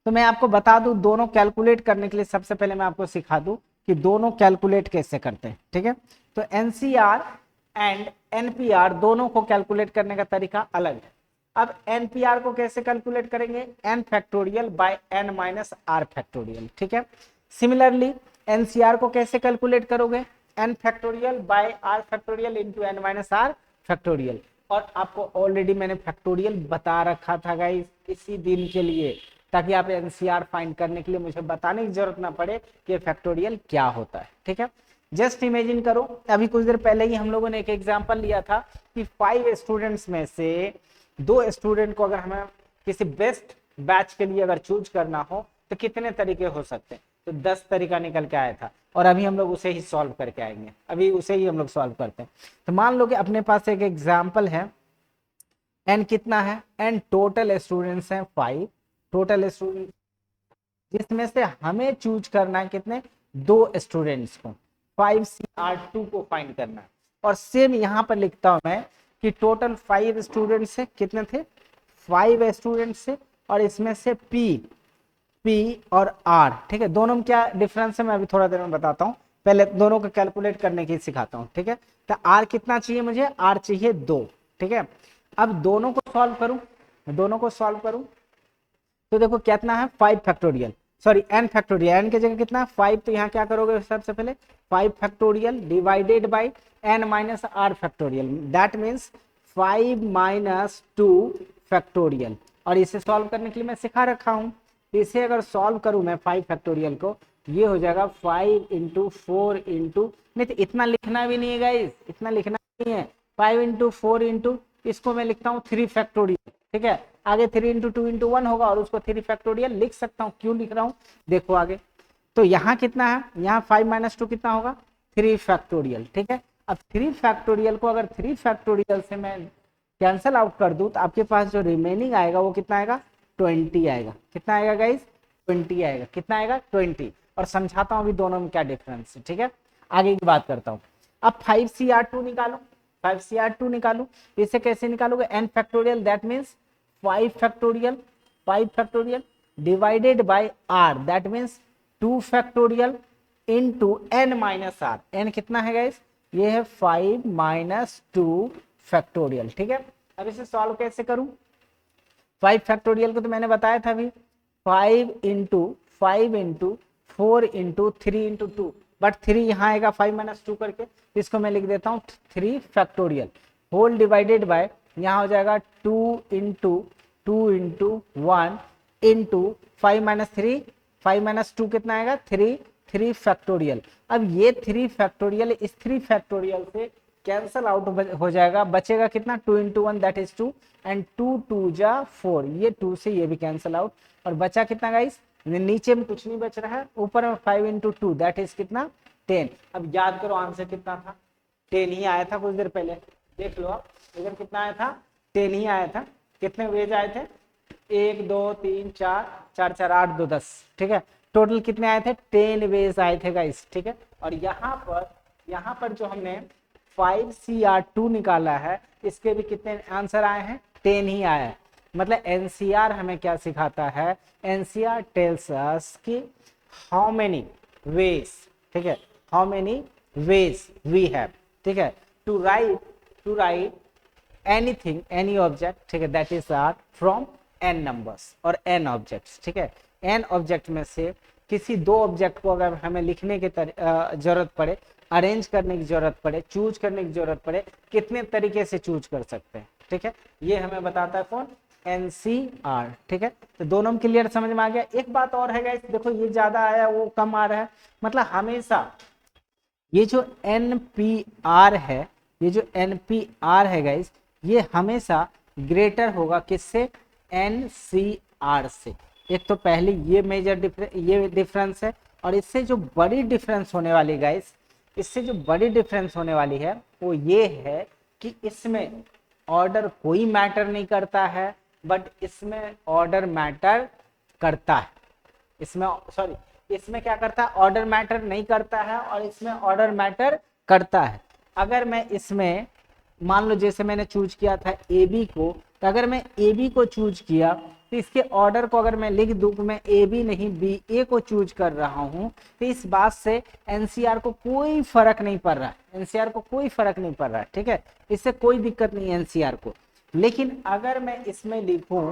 Speaker 1: तो मैं आपको बता दूं, दोनों कैलकुलेट करने के लिए सबसे पहले मैं आपको सिखा दूं कि दोनों कैलकुलेट कैसे करते हैं, ठीक है। तो NCR एंड NPR दोनों को कैलकुलेट करने का तरीका अलग है। अब NPR को कैसे कैलकुलेट करेंगे, n factorial by n minus r factorial, ठीक है। सिमिलरली NCR को कैसे कैलकुलेट करोगे, n factorial bye r factorial into n minus r factorial. और आपको ऑलरेडी मैंने फैक्टोरियल बता रखा था गाइस इसी दिन के लिए, ताकि आप NCR फाइंड करने के लिए मुझे बताने की जरूरत ना पड़े कि फैक्टोरियल क्या होता है, ठीक है। जस्ट इमेजिन करो, अभी कुछ देर पहले ही हम लोगों ने एक एग्जांपल लिया था कि 5 स्टूडेंट्स में से 2 स्टूडेंट को अगर हमें किसी बेस्ट बैच के लिए अगर चूज करना हो तो कितने तरीके हो सकते हैं, तो 10 तरीका निकल के आया था। और अभी हम लोग उसे ही सॉल्व करके आएंगे, अभी उसे ही हम लोग सॉल्व करते हैं। तो मान लो कि अपने पास एक एग्जाम्पल है, n कितना है, n टोटल स्टूडेंट्स हैं 5, टोटल स्टूडेंट जिसमें से हमें चूज करना है कितने, 2 स्टूडेंट्स को, 5CR2 को फाइंड करना है। और सेम यहां पर लिखता हूं मैं कि टोटल 5 स्टूडेंट्स से कितने थे, 5 स्टूडेंट्स से, और इसमें से P और R, ठीक है। दोनों में क्या डिफरेंस है मैं अभी थोड़ा देर में बताता हूँ, पहले दोनों को कैलकुलेट करने की सिखाता हूँ, ठीक है। तो R कितना चाहिए मुझे, R चाहिए 2, ठीक है। अब दोनों को सॉल्व करूं तो देखो कितना है 5 factorial, sorry n factorial, n की जगह कितना 5, तो यहाँ क्या करोगे सबसे पहले 5 factorial divided by n minus r factorial, that means 5 minus 2 factorial. और इसे सॉल्व करने के लिए मैं सिखा रखा हूँ, इसे अगर सॉल्व करूँ मैं 5 फैक्टोरियल को, ये हो जाएगा 5 इंटू 4 इंटू, नहीं तो इतना लिखना भी नहीं है गाइस, इतना लिखना नहीं है, 5 इंटू 4 इंटू, इसको मैं लिखता हूँ 3 फैक्टोरियल, ठीक है। आगे 3 इंटू 2 इंटू 1 होगा और उसको 3 फैक्टोरियल लिख सकता हूँ, क्यों लिख रहा हूँ देखो आगे। तो यहाँ कितना है, यहाँ 5 माइनस 2 कितना होगा 3 फैक्टोरियल, ठीक है। अब 3 फैक्टोरियल को अगर 3 फैक्टोरियल से मैं कैंसल आउट कर दूं तो आपके पास जो रिमेनिंग आएगा वो कितना आएगा 20 आएगा। कितना आएगा गाइस 20 आएगा। कितना आएगा 20। और समझाता हूँ अभी दोनों में क्या डिफरेंस है, ठीक है। आगे की बात करता हूँ। अब 5CR2 निकालो, 5CR2 निकालो, इसे कैसे निकालोगे n factorial, that means 5 factorial, 5 factorial divided bye r, that means 2 factorial into n minus r। n कितना है गाइस, ये है 5 माइनस 2 फैक्टोरियल, ठीक है। अब इसे सॉल्व कैसे करूं, 5 फैक्टोरियल को तो मैंने बताया था अभी, 5 इंटू 4 इंटू 3 इंटू 2, बट 3 यहाँ आएगा 5 माइनस 2 करके, इसको मैं लिख देता हूँ 3 फैक्टोरियल होल डिवाइडेड बाय, यहाँ हो जाएगा 2 इंटू 1 इंटू 5 माइनस 3, 5 माइनस 2 कितना आएगा 3 फैक्टोरियल। अब ये 3 फैक्टोरियल इस 3 फैक्टोरियल से कैंसल आउट हो जाएगा, बचेगा कितना 2 इंटू 1 दैट इज 2 एंड 2 2 जा 4, ये 2 से ये भी कैंसल आउट, और बचा कितना गाइस, नीचे में कुछ नहीं बच रहा है, ऊपर में 5 इंटू 2 दैट इज कितना 10। अब याद करो आंसर कितना था, 10 ही आया था कुछ देर पहले, देख लो आप इधर कितना आया था 10 ही आया था। कितने वेज आए थे 1 2 3 4 4 4 8 2 10, ठीक है। टोटल कितने आए थे 10 वेज आए थे गाइस, ठीक है। और यहाँ पर जो हमने 5CR2 निकाला है, इसके भी कितने आंसर आए हैं 10 ही आया है। मतलब एनसीआर हमें क्या सिखाता है, एनसीआर टेल्स अस कि हाउ मेनी वेज, ठीक है, how many ways we have, ठीक है, to write anything any object, ठीक है, that is r from n numbers और n ऑब्जेक्ट्स, ठीक है। n ऑब्जेक्ट में से किसी 2 ऑब्जेक्ट को अगर हमें लिखने की जरूरत पड़े, अरेंज करने की जरूरत पड़े, चूज करने की जरूरत पड़े, कितने तरीके से चूज कर सकते हैं, ठीक है। ये हमें बताता है कौन, एनसीआर, ठीक है। तो दोनों में क्लियर समझ में आ गया। एक बात और है गाइस, देखो ये ज्यादा आया वो कम आ रहा है, मतलब हमेशा ये जो एनपीआर है, ये जो एनपीआर है गाइस, ये हमेशा ग्रेटर होगा किससे, एनसीआर से। एक तो पहले ये मेजर ये डिफरेंस है, और इससे जो बड़ी डिफरेंस होने वाली गाइस, इससे जो बड़ी डिफरेंस होने वाली है वो ये है कि इसमें ऑर्डर कोई मैटर नहीं करता है, बट इसमें ऑर्डर मैटर करता है। इसमें क्या करता है, ऑर्डर मैटर नहीं करता है, और इसमें ऑर्डर मैटर करता है। अगर मैं इसमें मान लो जैसे मैंने चूज किया था ए बी को, तो अगर मैं ए बी को चूज किया तो इसके ऑर्डर को अगर मैं लिख दूं कि मैं ए बी नहीं बी ए को चूज कर रहा हूं, तो इस बात से एनसीआर को कोई फर्क नहीं पड़ रहा है, एनसीआर को कोई फर्क नहीं पड़ रहा है, ठीक है, इससे कोई दिक्कत नहीं है एनसीआर को। लेकिन अगर मैं इसमें लिखूं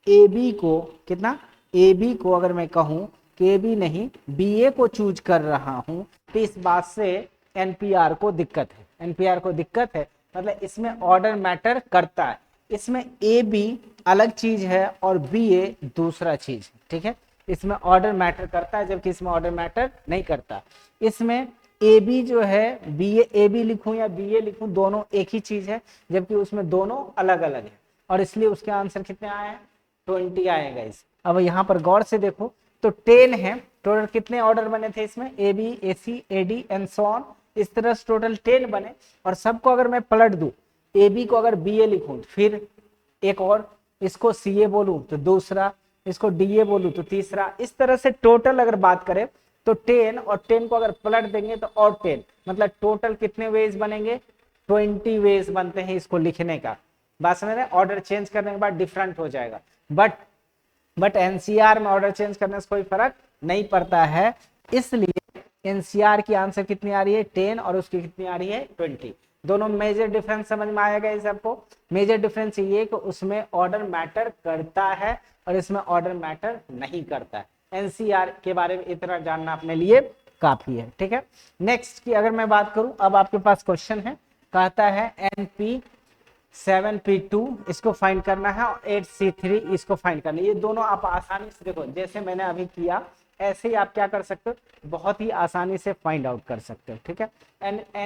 Speaker 1: ए बी को, कितना ए बी को अगर मैं कहूं कि ए बी नहीं बी ए को चूज कर रहा हूं, तो इस बात से एनपीआर को दिक्कत है, एनपीआर को दिक्कत है, मतलब इसमें ऑर्डर मैटर करता है। इसमें ए बी अलग चीज है और बी ए दूसरा चीज, ठीक है। इसमें ऑर्डर मैटर करता है जबकि इसमें ऑर्डर मैटर नहीं करता। इसमें ए बी जो है बी ए बी लिखूं या बी ए लिखूं, दोनों एक ही चीज है, जबकि उसमें दोनों अलग अलग है, और इसलिए उसके आंसर कितने आए हैं 20 आएगा इस। अब यहाँ पर गौर से देखो तो 10 है टोटल, कितने ऑर्डर बने थे इसमें, A B A C A D and so on, इस तरह से टोटल 10 बने। और सबको अगर मैं पलट दूं, ए बी को अगर बी ए लिखूं फिर एक और, इसको सी ए बोलूं तो दूसरा, इसको डी ए बोलूं तो तीसरा, इस तरह से टोटल अगर बात करें तो 10, और 10 को अगर पलट देंगे तो और 10, मतलब टोटल कितने वेज बनेंगे 20 वेज बनते हैं इसको लिखने का। बात समझ रहे हैं, ऑर्डर चेंज करने के बाद डिफरेंट हो जाएगा, बट एनसीआर में ऑर्डर चेंज करने से कोई फर्क नहीं पड़ता है। इसलिए एनसीआर की आंसर कितनी आ रही है 10 और उसकी कितनी आ रही है 20। दोनों मेजर डिफरेंस समझ में आएगा इस सबको। मेजर डिफरेंस ये कि उसमें ऑर्डर मैटर करता है और इसमें ऑर्डर मैटर नहीं करता है। एनसीआर के बारे में इतना जानना अपने लिए काफी है, ठीक है। नेक्स्ट की अगर मैं बात करूं, अब आपके पास क्वेश्चन है, कहता है NP 7P2 इसको फाइंड करना है और 8C3 इसको फाइंड करना है। ये दोनों आप आसानी से देखो, जैसे मैंने अभी किया ऐसे ही आप क्या कर सकते हो, बहुत ही आसानी से फाइंड आउट कर सकते हो, ठीक है।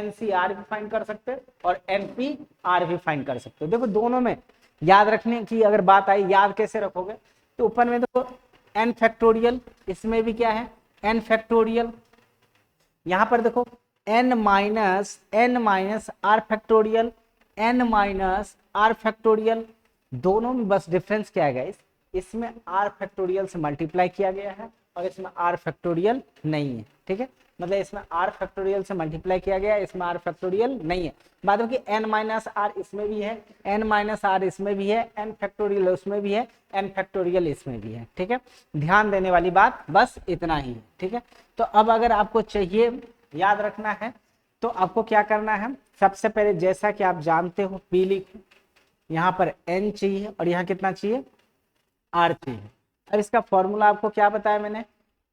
Speaker 1: NCR भी फाइंड कर सकते हो और NPR भी फाइंड कर सकते हो। देखो दोनों में याद रखने की अगर बात आई, याद कैसे रखोगे, तो ऊपर में देखो n फैक्टोरियल, इसमें भी क्या है n फैक्टोरियल, यहां पर देखो n minus r factorial, n minus r factorial, दोनों में बस डिफरेंस क्या है गाइस, इसमें आर फैक्टोरियल से मल्टीप्लाई किया गया है और इसमें आर फैक्टोरियल नहीं है, ठीक है। मतलब इसमें आर फैक्टोरियल से मल्टीप्लाई किया गया है, इसमें आर फैक्टोरियल नहीं है। बात हो कि n माइनस आर इसमें भी है, n माइनस आर इसमें भी है, n फैक्टोरियल उसमें भी है, n फैक्टोरियल इसमें भी है, ठीक है। ध्यान देने वाली बात बस इतना ही है, ठीक है। तो अब अगर आपको चाहिए याद रखना है तो आपको क्या करना है, सबसे पहले जैसा कि आप जानते हो P लिखो, यहाँ पर n चाहिए और यहाँ कितना चाहिए r चाहिए। अब इसका फॉर्मूला आपको क्या बताया मैंने,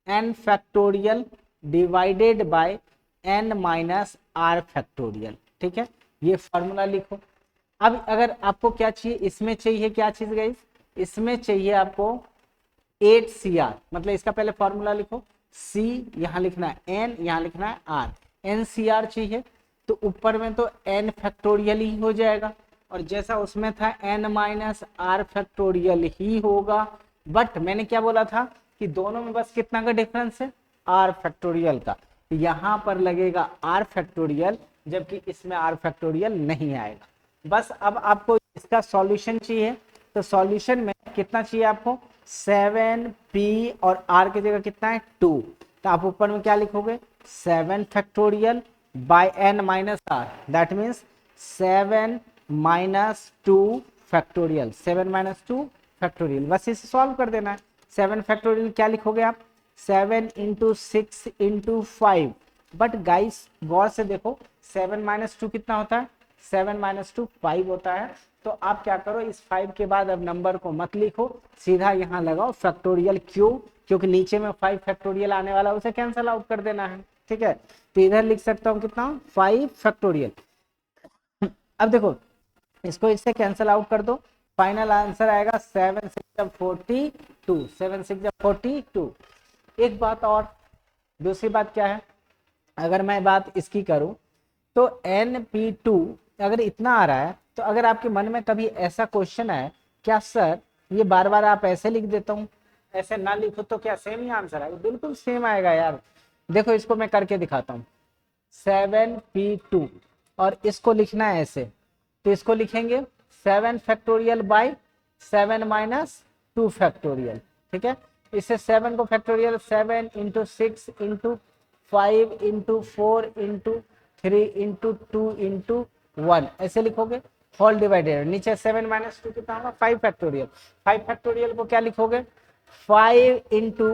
Speaker 1: n factorial divided by n minus r factorial, ठीक है। ये फॉर्मूला लिखो। अब अगर आपको क्या चाहिए, इसमें चाहिए क्या चीज गाइस, इसमें चाहिए आपको 8CR, मतलब इसका पहले फॉर्मूला लिखो, C यहाँ लिखना है n, यहाँ लिखना है r, NCR चाहिए तो ऊपर में तो n फैक्टोरियल ही हो जाएगा और जैसा उसमें था n माइनस आर फैक्टोरियल ही होगा। बट मैंने क्या बोला था कि दोनों में बस कितना का डिफरेंस है, आर फैक्टोरियल का, तो यहाँ पर लगेगा आर फैक्टोरियल जबकि इसमें आर फैक्टोरियल नहीं आएगा। बस अब आपको इसका सॉल्यूशन चाहिए, तो सॉल्यूशन में कितना चाहिए आपको, 7P और r की जगह कितना है 2, तो आप ऊपर में क्या लिखोगे 7 factorial by n minus r, that means 7 minus 2 factorial, 7 minus 2 factorial, बस इसे सॉल्व कर देना है। 7 फैक्टोरियल क्या लिखोगे आप, 7 इंटू 6 इंटू 5, बट गाइस गौर से देखो 7 माइनस 2 कितना होता है, 7 माइनस 2 5 होता है। तो आप क्या करो, इस 5 के बाद अब नंबर को मत लिखो, सीधा यहाँ लगाओ फैक्टोरियल, क्यों, क्योंकि नीचे में 5 फैक्टोरियल आने वाला उसे कैंसिल आउट कर देना है, ठीक है। तो इधर लिख सकता हूँ कितना 5 फैक्टोरियल। अब देखो इसको इससे कैंसिल आउट कर दो, फाइनल आंसर आएगा 7 6 42, 7 6 42। एक बात और, दूसरी बात क्या है, अगर मैं बात इसकी करूं तो NP2 अगर इतना आ रहा है, तो अगर आपके मन में कभी ऐसा क्वेश्चन है क्या सर ये बार बार आप ऐसे लिख देता हूँ, ऐसे ना लिखो तो क्या सेम ही आंसर आएगा, बिल्कुल सेम आएगा यार। देखो इसको मैं करके दिखाता हूँ, 7P2 और इसको लिखना है ऐसे, तो इसको लिखेंगे 7 फैक्टोरियल बाय 7 माइनस 2 फैक्टोरियल, ठीक है। इससे 7 को factorial 7 into 6 into 5 into 4 into 3 into 2 into 1 ऐसे लिखोगे, होल डिवाइडेड, नीचे 7 माइनस 2 कितना होगा 5 फैक्टोरियल, 5 फैक्टोरियल को क्या लिखोगे 5 इंटू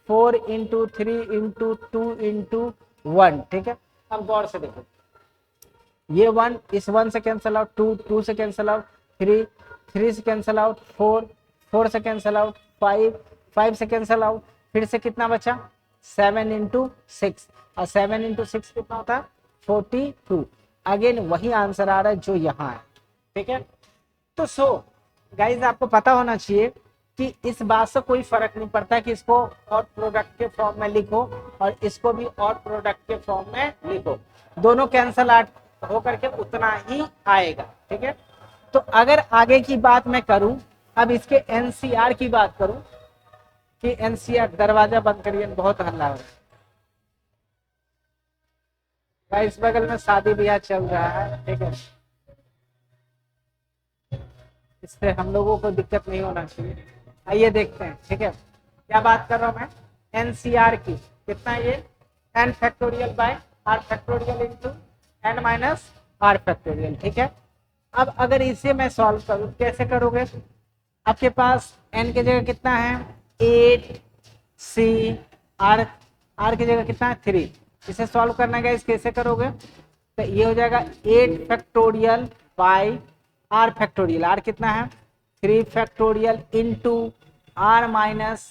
Speaker 1: 4 इंटू 3 इंटू 2 इंटू 1, ठीक है। अब गौर से देखो, ये 1 इस 1 से कैंसिल आउट, 2 2 से कैंसिल आउट, 3 3 से कैंसिल आउट, 4 4 से कैंसिल आउट, 5 5 से कैंसिल आउट, फिर से कितना बचा 7 इंटू 6, और 7 इंटू 6 कितना होता है 42। अगेन वही आंसर आ रहा है जो यहाँ है, ठीक है। तो सो गाइज आपको पता होना चाहिए कि इस बात से कोई फर्क नहीं पड़ता कि इसको और प्रोडक्ट के फॉर्म में लिखो और इसको भी और प्रोडक्ट के फॉर्म में लिखो, दोनों कैंसिल आउट होकर के उतना ही आएगा, ठीक है। तो अगर आगे की बात मैं करूं, अब इसके NCR की बात करूं कि NCR, दरवाजा बंद करिए बहुत हल्ला हो रहा है, इस बगल में शादी ब्याह चल रहा है, ठीक है, इससे हम लोगों को दिक्कत नहीं होना चाहिए। आइए देखते हैं, ठीक है, क्या बात कर रहा हूं मैं NCR की, कितना ये n factorial bye r factorial into n minus r factorial, ठीक है। अब अगर इसे मैं सॉल्व करूं कैसे करोगे, आपके पास n की जगह कितना है 8C, r की जगह कितना है 3, इसे सॉल्व करना है कैसे करोगे, तो ये हो जाएगा 8 factorial by r factorial, r कितना है 3 factorial into r minus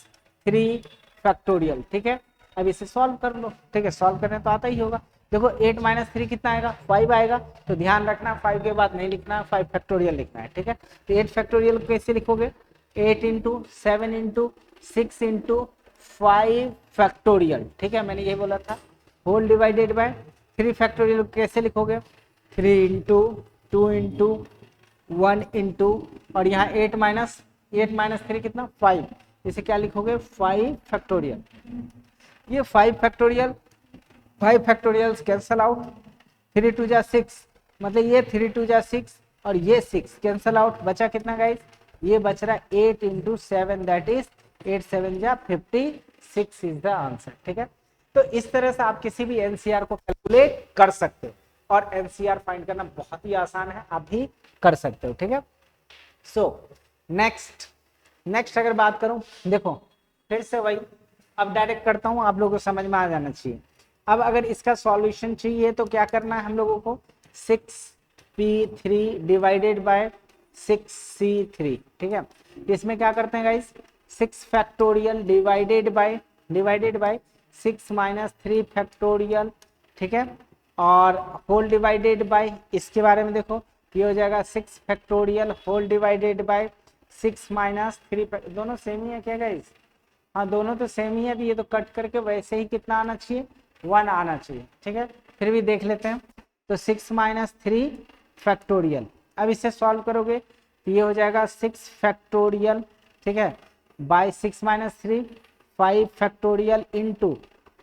Speaker 1: 3 factorial, ठीक है। अब इसे सॉल्व कर लो, ठीक है, सॉल्व करने तो आता ही होगा। देखो 8 माइनस 3 कितना आएगा, 5 आएगा, तो ध्यान रखना 5 के बाद नहीं लिखना, 5 फैक्टोरियल लिखना है, ठीक है। तो 8 फैक्टोरियल कैसे लिखोगे, 8 इंटू 7 इंटू 6 इंटू 5 फैक्टोरियल, ठीक है, मैंने ये बोला था, होल डिवाइडेड बाय 3 फैक्टोरियल कैसे लिखोगे, 3 इंटू 2 इंटू 1 इंटू, और यहाँ 8 माइनस 3 कितना, 5, इसे क्या लिखोगे 5 फैक्टोरियल। ये 5 फैक्टोरियल, 5 फैक्टोरियल्स कैंसल आउट, 3 टू जा 6, मतलब ये 3 टू जा 6 और ये 6 कैंसल आउट, बचा कितना गाइस, ये बच रहा 8 इंटू 7, दैट इज 8 7 जा 56 इज द आंसर, ठीक है। तो इस तरह से आप किसी भी एनसीआर को कैलकुलेट कर सकते हो, और एनसीआर फाइंड करना बहुत ही आसान है, आप भी कर सकते हो, ठीक है। सो नेक्स्ट अगर बात करूं, देखो फिर से वही, अब डायरेक्ट करता हूं, आप लोगों को समझ में आ जाना चाहिए। अब अगर इसका सॉल्यूशन चाहिए तो क्या करना है हम लोगों को, 6p3 डिवाइडेड बाय 6c3, ठीक है। इसमें क्या करते हैं guys, 6 factorial divided by 6 minus 3 factorial, ठीक है, और होल डिवाइडेड बाय, इसके बारे में देखो, ये हो जाएगा 6 factorial whole divided by 6 minus 3, दोनों सेम ही है क्या गाइस, हाँ दोनों तो सेम ही है, ये तो कट करके वैसे ही कितना आना चाहिए, 1 आना चाहिए, ठीक है। फिर भी देख लेते हैं, तो 6 माइनस 3 फैक्टोरियल, अब इसे सॉल्व करोगे तो ये हो जाएगा 6 फैक्टोरियल, ठीक है, बाय 6 माइनस 3 5 फैक्टोरियल इंटू,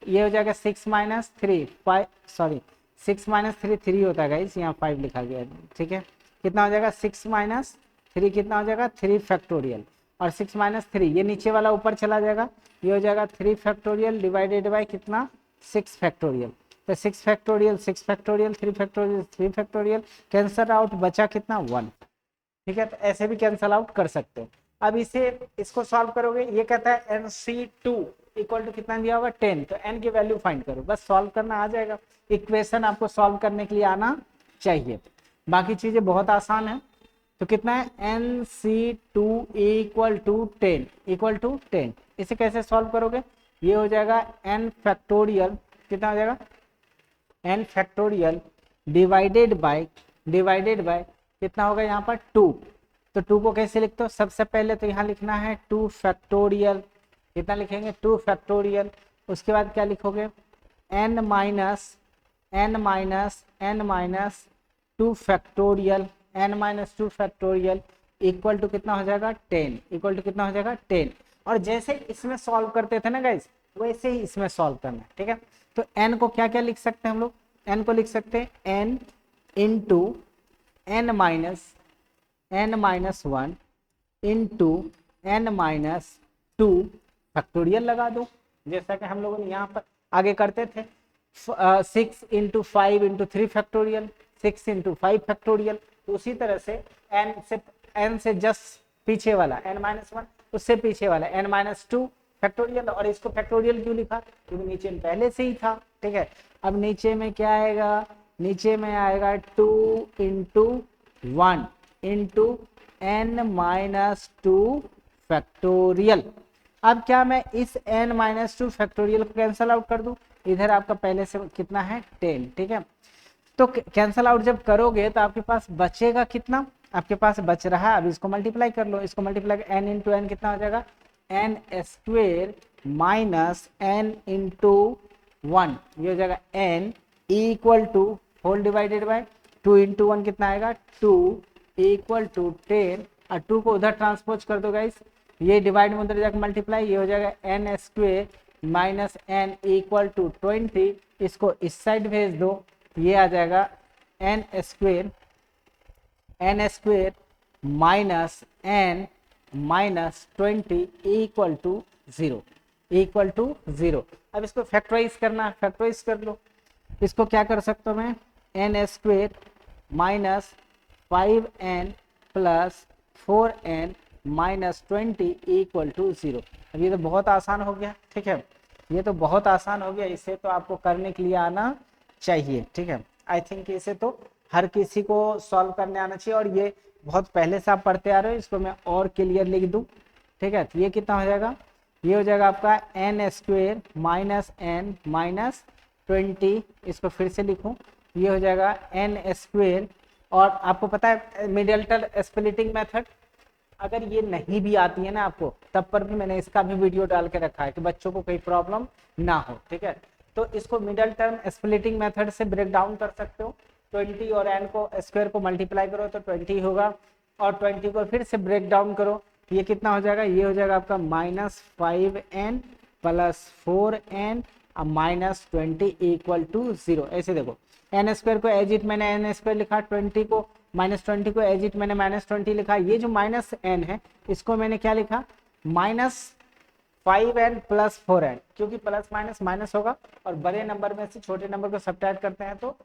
Speaker 1: ये हो जाएगा 6 माइनस 3 5, सॉरी 6 माइनस 3 3 होता है गाइस, यहाँ 5 लिखा गया है, ठीक है, कितना हो जाएगा 6 माइनस 3 कितना हो जाएगा 3 फैक्टोरियल, और 6 माइनस 3 ये नीचे वाला ऊपर चला जाएगा, ये हो जाएगा 3 फैक्टोरियल डिवाइडेड बाय कितना 6 फैक्टोरियल, तो 6 factorial 6 factorial 3 factorial 3 factorial, cancel out, बचा कितना 1, ठीक है। तो ऐसे भी कैंसल आउट कर सकते हो। अब इसको सॉल्व करोगे, ये कहता है NC2 इक्वल टू कितना दिया होगा 10, तो n की वैल्यू फाइंड करो, बस सॉल्व करना आ जाएगा। इक्वेशन आपको सॉल्व करने के लिए आना चाहिए, बाकी चीजें बहुत आसान है। तो कितना है NC2 इक्वल टू 10, इसे कैसे सॉल्व करोगे, ये हो जाएगा n फैक्टोरियल, कितना हो जाएगा n फैक्टोरियल डिवाइडेड बाय कितना होगा यहाँ पर 2, तो 2 को कैसे लिखते हो, सबसे पहले तो यहाँ लिखना है 2 फैक्टोरियल, कितना लिखेंगे 2 फैक्टोरियल, उसके बाद क्या लिखोगे n minus 2 factorial, n-2 factorial equal to कितना हो जाएगा 10, इक्वल टू कितना हो जाएगा 10, और जैसे इसमें सॉल्व करते थे ना गाइस, वैसे ही इसमें सॉल्व करना है, ठीक है। तो n को क्या क्या लिख सकते हैं हम लोग, n को लिख सकते हैं n into n minus 1 into n-2 factorial लगा दो, जैसा कि हम लोगों ने यहाँ पर आगे करते थे, 6 into 5 into 3 factorial, 6 into 5 factorial, तो उसी तरह से n से जस्ट पीछे वाला n-1, उससे पीछे वाला n-2 फैक्टोरियल, और इसको फैक्टोरियल क्यों लिखा, क्योंकि नीचे में पहले से ही था, ठीक है। अब नीचे में क्या आएगा, नीचे में आएगा 2 इंटू 1 इंटू n-2 फैक्टोरियल। अब क्या मैं इस n-2 फैक्टोरियल को कैंसल आउट कर दूं, इधर आपका पहले से कितना है 10, ठीक है। तो कैंसल आउट जब करोगे तो आपके पास बचेगा कितना, आपके पास बच रहा है, अब इसको मल्टीप्लाई कर लो, इसको मल्टीप्लाई n इंटू n कितना हो जाएगा n square minus n into 1, ये हो जाएगा n equal to whole divided by 2 into 1 कितना आएगा 2 इक्वल टू 10, और 2 को उधर ट्रांसपोज कर दो गाइस, ये डिवाइड में उधर जाकर मल्टीप्लाई, ये हो जाएगा n square minus n equal to 20, इसको इस साइड भेज दो, ये आ जाएगा n square minus n minus 20 equal to 0। अब इसको फैक्टराइज करना है, फैक्टराइज कर लो, इसको क्या कर सकता हूँ मैं, n square minus 5n plus 4n minus 20 equal to 0। अब ये तो बहुत आसान हो गया, ठीक है, ये तो बहुत आसान हो गया, इसे तो आपको करने के लिए आना चाहिए, ठीक है। आई थिंक इसे तो हर किसी को सॉल्व करने आना चाहिए, और ये बहुत पहले से आप पढ़ते आ रहे हो, इसको मैं और क्लियर लिख दूं, ठीक है। तो ये कितना हो जाएगा ये हो जाएगा आपका n square minus n minus 20, इसको फिर से लिखूं, ये हो जाएगा एन स्क्वेयर। और आपको पता है मिडल्टन स्प्लिटिंग मेथड, अगर ये नहीं भी आती है ना आपको, तब पर भी मैंने इसका भी वीडियो डाल के रखा है कि बच्चों को कोई प्रॉब्लम ना हो, ठीक है। तो इसको मिडल टर्म स्प्लिटिंग मेथड से ब्रेक डाउन कर सकते हो। 20 और एन को स्क्वायर को मल्टीप्लाई करो तो 20 होगा, और 20 को फिर से ब्रेक डाउन करो, ये कितना हो जाएगा, ये हो जाएगा आपका -5n plus 4n minus 20 equal to 0। ऐसे देखो एन स्क्वायर को एज इट मैंने एन स्क्वायर लिखा, 20 को -20 को एज इट मैंने -20 लिखा। ये जो माइनस एन है इसको मैंने क्या लिखा, -5n प्लस 4n, क्योंकि प्लस माइनस माइनस होगा और बड़े नंबर में से छोटे नंबर को सब्ट्रैक्ट करते हैं तो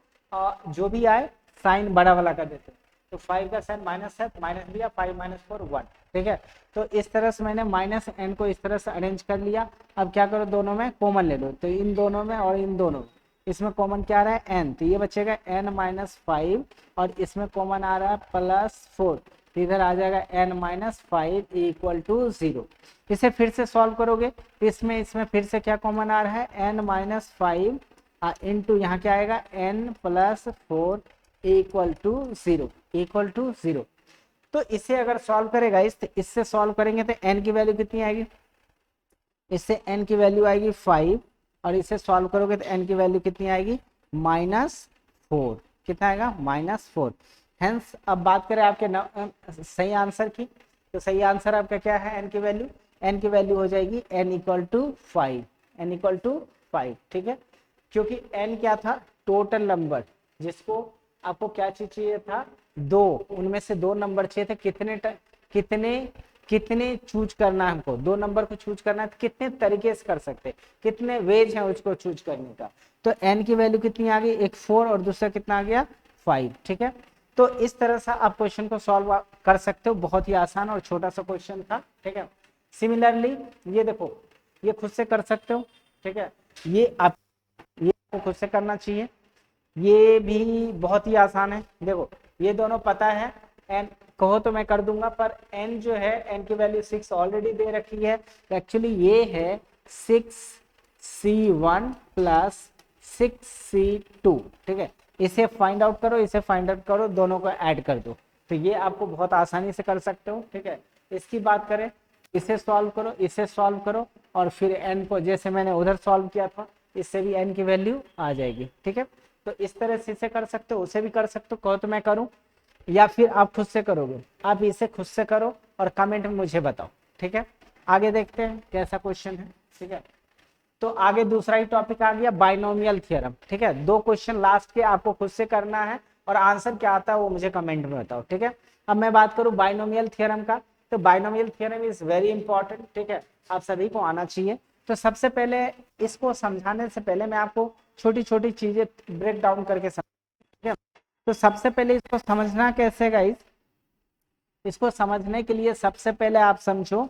Speaker 1: जो भी आए साइन बड़ा वाला कर देते हैं। तो 5 का साइन माइनस है, माइनस दिया, 5 माइनस 4 1, ठीक है। तो इस तरह से मैंने माइनस एन को इस तरह से अरेंज कर लिया। अब क्या करो, दोनों में कॉमन ले लो, तो इन दोनों में और इन दोनों में, इसमें कॉमन क्या आ रहा है एन, तो ये बचेगा n माइनस 5, और इसमें कॉमन आ रहा है +4, तो इधर आ जाएगा n माइनस 5 इक्वल टू 0। इसे फिर से सॉल्व करोगे, इसमें फिर से क्या कॉमन आ रहा है n माइनस 5 इंटू यहाँ क्या आएगा n प्लस 4 इक्वल टू 0। तो इसे अगर सॉल्व करेगा इससे सॉल्व करेंगे तो n की वैल्यू कितनी आएगी, इससे n की वैल्यू आएगी 5, और इसे सॉल्व करोगे तो n की वैल्यू कितनी आएगी -4, कितना आएगा -4। हेंस अब बात करें आपके सही आंसर की, तो सही आंसर आपका क्या है, n की वैल्यू हो जाएगी n इक्वल टू 5, ठीक है। क्योंकि n क्या था, टोटल नंबर, जिसको आपको क्या चीज चाहिए था, 2, उनमें से 2 नंबर चाहिए थे। कितने चूज करना है हमको, 2 नंबर को चूज करना है, तो कितने तरीके से कर सकते, कितने वेज हैं उसको चूज करने का। तो n की वैल्यू कितनी आ गई, एक 4 और दूसरा कितना आ गया 5, ठीक है। तो इस तरह से आप क्वेश्चन को सॉल्व कर सकते हो, बहुत ही आसान और छोटा सा क्वेश्चन था, ठीक है। सिमिलरली ये देखो, ये खुद से कर सकते हो, ठीक है, ये आपको खुद से करना चाहिए, ये भी बहुत ही आसान है। देखो ये दोनों पता है, एन कहो तो मैं कर दूंगा, पर n जो है, n की वैल्यू 6 ऑलरेडी दे रखी है, एक्चुअली ये है 6c1 प्लस 6c2, ठीक है। इसे फाइंड आउट करो, दोनों को ऐड कर दो, तो ये आपको बहुत आसानी से कर सकते हो, ठीक है। इसकी बात करें, इसे सॉल्व करो और फिर n को जैसे मैंने उधर सॉल्व किया था, इससे भी n की वैल्यू आ जाएगी, ठीक है। तो इस तरह से इसे कर सकते हो, उसे भी कर सकते हो, कहो तो मैं करूं, या फिर आप खुद से करोगे, आप इसे खुद से करो और कमेंट में मुझे बताओ, ठीक है। आगे देखते हैं कैसा क्वेश्चन है, ठीक है। तो आगे दूसरा ही टॉपिक आ गया, बाइनोमियल थ्योरम, ठीक है। 2 क्वेश्चन लास्ट के आपको खुद से करना है, और आंसर क्या आता है वो मुझे कमेंट में बताओ, ठीक है। अब मैं बात करूं बाइनोमियल थ्योरम का, तो binomial theorem is very important, ठीक है, आप सभी को आना चाहिए। तो सबसे पहले इसको समझाने से पहले मैं आपको छोटी छोटी चीजें ब्रेक डाउन करके समझ, तो सबसे पहले इसको समझना कैसे गाइस, इसको समझने के लिए सबसे पहले आप समझो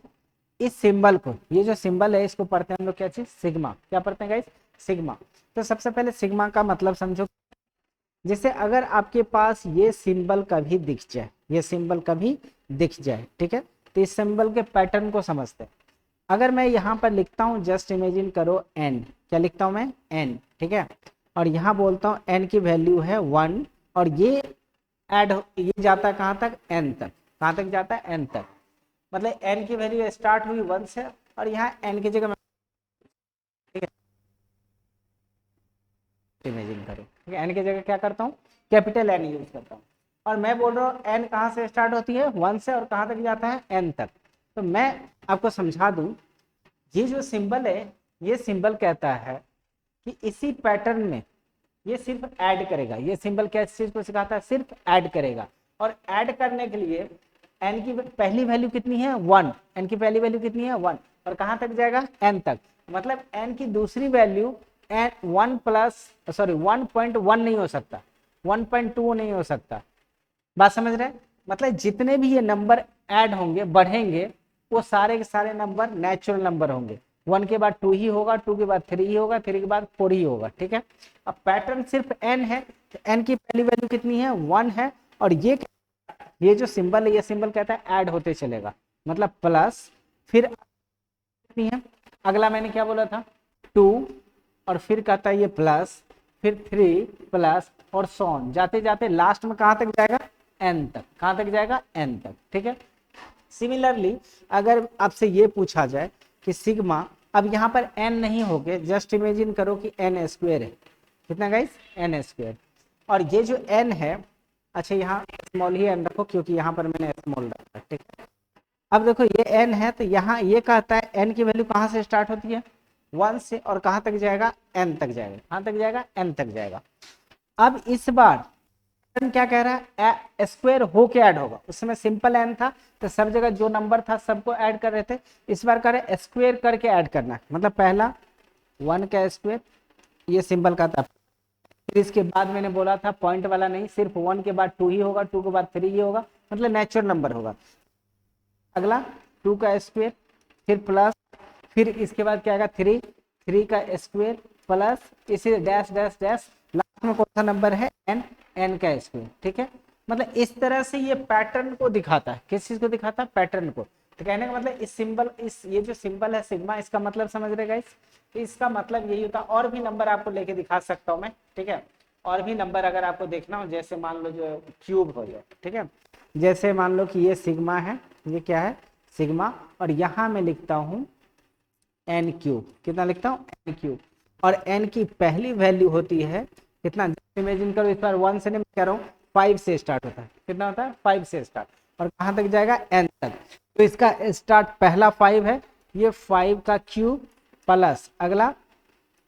Speaker 1: इस सिंबल को, ये जो सिंबल है इसको पढ़ते हैं हम लोग क्या चीज, सिग्मा, क्या पढ़ते हैं गाइस, सिग्मा। तो सबसे पहले सिग्मा का मतलब समझो, जैसे अगर आपके पास ये सिंबल कभी दिख जाए, ठीक है, तो इस सिंबल के पैटर्न को समझते हैं। अगर मैं यहाँ पर लिखता हूँ, जस्ट इमेजिन करो n, क्या लिखता हूँ मैं n, ठीक है, और यहाँ बोलता हूँ n की वैल्यू है 1, और ये ये जाता है कहाँ तक, n तक, कहाँ तक जाता है, n तक, मतलब n की वैल्यू स्टार्ट हुई 1 से, और यहाँ n की जगह, ठीक है, इमेजिन करो, ठीक है, n की जगह क्या करता हूँ, कैपिटल N यूज करता हूँ, और मैं बोल रहा हूँ n कहाँ से स्टार्ट होती है, 1 से, और कहाँ तक जाता है, n तक। तो मैं आपको समझा दूं, ये जो सिंबल है, ये सिंबल कहता है कि इसी पैटर्न में ये सिर्फ ऐड करेगा, ये सिंबल क्या चीज को सिखाता है, सिर्फ ऐड करेगा, और ऐड करने के लिए n की पहली वैल्यू कितनी है 1, n की पहली वैल्यू कितनी है 1, और कहाँ तक जाएगा, n तक, मतलब n की दूसरी वैल्यू 1.1 नहीं हो सकता, 1.2 नहीं हो सकता, बात समझ रहे हैं। मतलब जितने भी ये नंबर ऐड होंगे, बढ़ेंगे, वो सारे के सारे नंबर नेचुरल नंबर होंगे, 1 के बाद 2 ही होगा, 2 के बाद 3 ही होगा, 3 के बाद 4 ही होगा, ठीक है। अब पैटर्न सिर्फ n है, तो n की पहली वैल्यू कितनी है 1 है, और ये जो सिंबल है, ये सिंबल कहता है ऐड होते चलेगा, मतलब प्लस, फिर कितनी है अगला मैंने क्या बोला था 2 और फिर कहता है ये प्लस, फिर 3 प्लस और सॉन, जाते जाते लास्ट में कहाँ तक जाएगा n तक, कहाँ तक जाएगा n तक, ठीक है। सिमिलरली अगर आपसे ये पूछा जाए कि सिग्मा, अब यहाँ पर n नहीं हो गए, जस्ट इमेजिन करो कि n स्क्वायर है, कितना गाइस n स्क्वायर, और ये जो n है, अच्छा यहाँ स्मॉल ही n रखो क्योंकि यहाँ पर मैंने स्मॉल रखा, ठीक है। अब देखो ये n है तो यहाँ ये कहता है n की वैल्यू कहाँ से स्टार्ट होती है 1 से, और कहाँ तक जाएगा n तक जाएगा, कहाँ तक जाएगा n तक जाएगा। अब इस बार क्या कह रहा है स्क्वायर होके ऐड होगा, उस समय सिंपल n था तो सब जगह जो नंबर था सबको ऐड कर रहे थे, इस बार कह रहे स्क्वायर करके ऐड करना है, मतलब पहला 1 का स्क्वायर, ये सिंपल का था, फिर इसके बाद मैंने बोला था पॉइंट वाला नहीं, सिर्फ 1 के बाद 2 ही होगा, 2 के बाद 3 ही होगा, मतलब नेचुरल नंबर होगा। अगला 2 का स्क्वायर, फिर प्लस, फिर इसके बाद क्या आएगा 3, 3 का स्क्वायर प्लस, इसी डैश डैश डैश, लास्ट में कौन सा नंबर है n, n का स्क्वायर, ठीक है। मतलब इस तरह से ये पैटर्न को दिखाता है, किस चीज को दिखाता है, पैटर्न को। तो कहने का मतलब इस सिंबल, इस ये जो सिंबल है सिग्मा, इसका मतलब समझ रहे गाइस, इसका मतलब यही होता है। और भी नंबर आपको लेके दिखा सकता हूं मैं, ठीक है, और भी नंबर अगर आपको देखना हो, जैसे मान लो जो क्यूब हो जाए, ठीक है, जैसे मान लो कि ये सिग्मा है, ये क्या है सिग्मा, और यहाँ मैं लिखता हूँ एन क्यूब, कितना लिखता हूँ एन क्यूब, और एन की पहली वैल्यू होती है कितना, इमेजिन करो, इस बार 1 से नहीं मैं कह रहा हूँ 5 से स्टार्ट होता है, कितना होता है 5 से स्टार्ट, और कहाँ तक जाएगा n तक, तो इसका स्टार्ट पहला 5 है, ये 5 का क्यूब प्लस अगला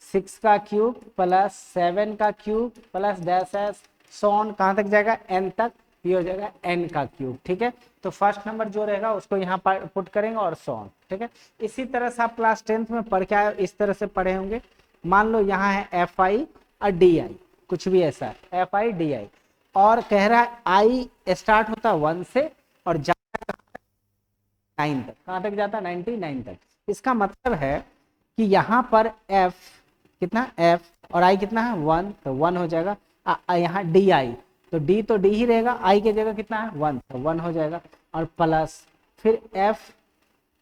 Speaker 1: 6 का क्यूब प्लस 7 का cube plus dash dash so on, कहाँ तक जाएगा n तक, ये हो जाएगा n का क्यूब, ठीक है। तो फर्स्ट नंबर जो रहेगा उसको यहाँ पर पुट करेंगे और सॉन, ठीक है। इसी तरह से आप क्लास 10th में पढ़ के आए, इस तरह से पढ़े होंगे। मान लो यहाँ है एफ आई और डी आई, कुछ भी ऐसा है एफ आई डी आई, और कह रहा है आई स्टार्ट होता है 1 से और जाता 9 तक, कहाँ तक जाता है 99 तक। इसका मतलब है कि यहाँ पर एफ कितना एफ और आई कितना है 1, तो 1 हो जाएगा। यहाँ डी आई, तो डी ही रहेगा, आई की जगह कितना है 1, तो 1 हो जाएगा, और प्लस फिर एफ,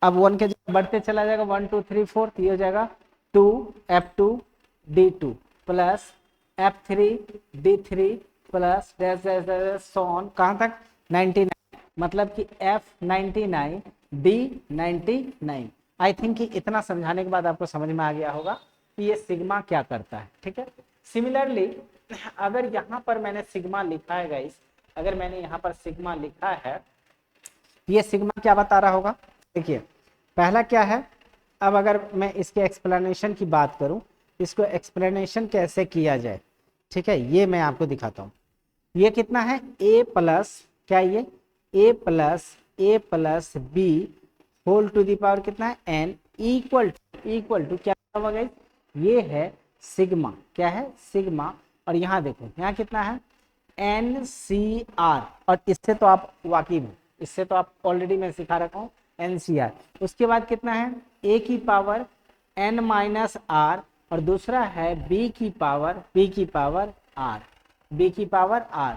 Speaker 1: अब 1 के जगह बढ़ते चला जाएगा 1 2 3 4, तो ये हो जाएगा 2 F2 D2 plus F3 D3 plus dash dash dash so on, कहाँ तक 99, मतलब कि F99 D99। आई थिंक कि इतना समझाने के बाद आपको समझ में आ गया होगा कि ये सिग्मा क्या करता है, ठीक है। सिमिलरली अगर यहाँ पर मैंने सिग्मा लिखा है गाइस, अगर मैंने यहाँ पर सिग्मा लिखा है, ये सिग्मा क्या बता रहा होगा, देखिए पहला क्या है। अब अगर मैं इसके एक्सप्लेनेशन की बात करूं, इसको एक्सप्लेनेशन कैसे किया जाए, ठीक है, ये मैं आपको दिखाता हूं। ये कितना है a प्लस, क्या ये a plus B whole to the power कितना है n इक्वल टू क्या होगा गाइस, ये है सिग्मा, क्या है सिग्मा, और यहाँ देखो यहाँ कितना है NCR, और इससे तो आप वाकिफ हो, इससे तो आप ऑलरेडी मैं सिखा रखा हूँ NCR। उसके बाद कितना है a की पावर n माइनस r, और दूसरा है b की power r,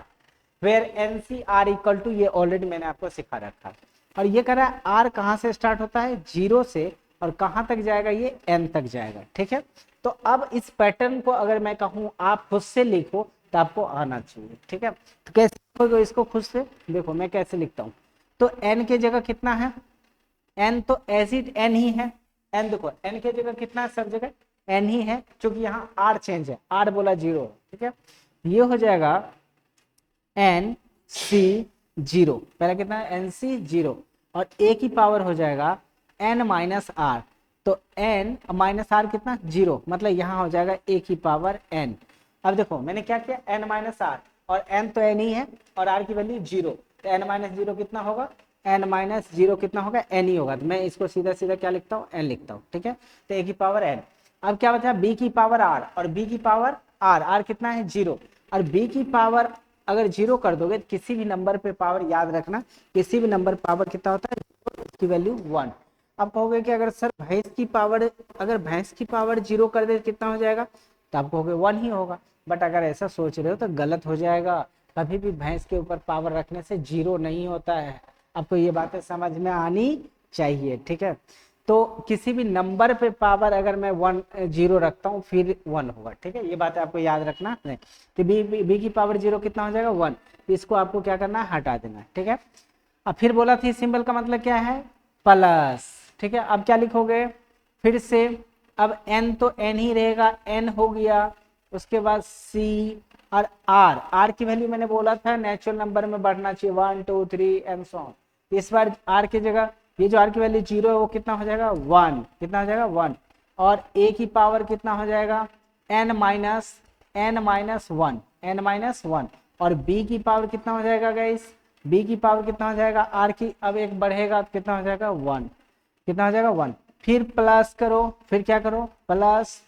Speaker 1: where NCR equal to, ये ऑलरेडी मैंने आपको सिखा रखा है। और ये कह रहा है r कहाँ से स्टार्ट होता है 0 से, और कहाँ तक जाएगा ये n तक जाएगा, ठीक है। तो अब इस पैटर्न को अगर मैं कहूँ आप खुद से लिखो तो आपको आना चाहिए, ठीक है। तो कैसे लिखोगे इसको खुद से, देखो मैं कैसे लिखता हूँ। तो n के जगह कितना है n, तो एसिड n ही है, n देखो n के जगह कितना है, सब जगह n ही है, क्योंकि यहाँ r चेंज है, r बोला 0, ठीक है। ये हो जाएगा NC0, पहला कितना है NC0, और a की पावर हो जाएगा n माइनस r, तो n माइनस r कितना 0, मतलब यहाँ हो जाएगा a की पावर n। अब देखो मैंने क्या किया n माइनस r, और n तो n ही है और r की वैल्यू 0, तो n माइनस 0 कितना होगा, n माइनस 0 कितना होगा n ही होगा, तो मैं इसको सीधा सीधा क्या लिखता हूँ n लिखता हूँ, ठीक है। तो a की पावर n, अब क्या बचा b की पावर r, और b की पावर r कितना है 0, और b की पावर अगर 0 कर दोगे, किसी भी नंबर पे पावर याद रखना, किसी भी नंबर पावर कितना होता है, उसकी वैल्यू 1। अब कहोगे कि अगर सर भैंस की पावर, अगर भैंस की पावर 0 कर दे कितना हो जाएगा, तो आप कहोगे 1 ही होगा। बट अगर ऐसा सोच रहे हो तो गलत हो जाएगा, कभी भी भैंस के ऊपर पावर रखने से 0 नहीं होता है, आपको ये बातें समझ में आनी चाहिए, ठीक है। तो किसी भी नंबर पे पावर अगर मैं 0 रखता हूँ फिर 1 होगा, ठीक है। ये बात आपको याद रखना है। तो बी की पावर 0 कितना हो जाएगा 1, इसको आपको क्या करना है हटा देना है, ठीक है। अब फिर बोला थी सिंबल का मतलब क्या है प्लस, ठीक है। अब क्या लिखोगे फिर से, अब n तो n ही रहेगा, n हो गया, उसके बाद c और r की वैल्यू मैंने बोला था नेचुरल नंबर में बढ़ना चाहिए 1 2 3 एंड सो ऑन। इस बार r की जगह ये जो r की वैल्यू 0 है वो कितना हो जाएगा 1, कितना हो जाएगा 1, और a की पावर कितना हो जाएगा n माइनस 1, और b की पावर कितना हो जाएगा गाइस, b की पावर कितना हो जाएगा r की, अब एक बढ़ेगा तो कितना हो जाएगा 1, कितना हो जाएगा 1, फिर प्लस करो, फिर क्या करो प्लस,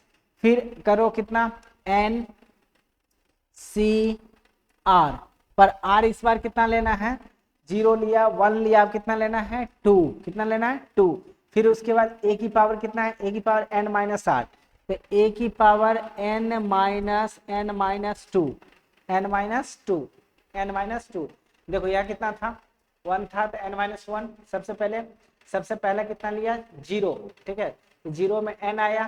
Speaker 1: फिर करो कितना n c r, पर r इस बार कितना लेना है 0 लिया 1 लिया, अब कितना लेना है 2, कितना लेना है 2, फिर उसके बाद a की पावर कितना है, a की पावर n माइनस r, तो a की power n minus two, n minus two, देखो यह कितना था 1 था तो n माइनस 1, सबसे पहले कितना लिया 0, ठीक है, 0 में n आया,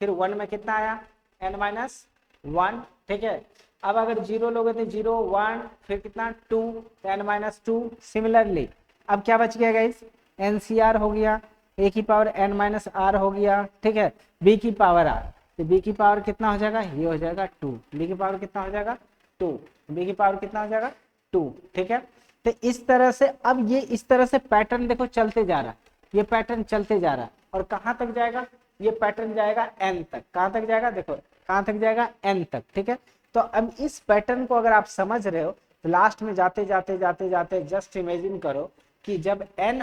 Speaker 1: फिर 1 में कितना आया n माइनस 1, ठीक है। अब अगर 0 लोगे तो 0 1 फिर कितना 2 n माइनस 2, सिमिलरली अब क्या बच गया गाइस NCR हो गया, a की पावर n माइनस r हो गया, ठीक है, b की पावर r, तो b की पावर कितना हो जाएगा ये हो जाएगा 2, b की पावर कितना हो जाएगा 2, b की पावर कितना हो जाएगा 2, ठीक है। तो इस तरह से अब ये इस तरह से पैटर्न देखो चलते जा रहा है, ये पैटर्न चलते जा रहा है, और कहाँ तक जाएगा ये पैटर्न जाएगा n तक, कहाँ तक जाएगा देखो कहाँ तक जाएगा n तक, ठीक है। तो अब इस पैटर्न को अगर आप समझ रहे हो तो लास्ट में जाते जाते जाते जाते जस्ट इमेजिन करो कि जब n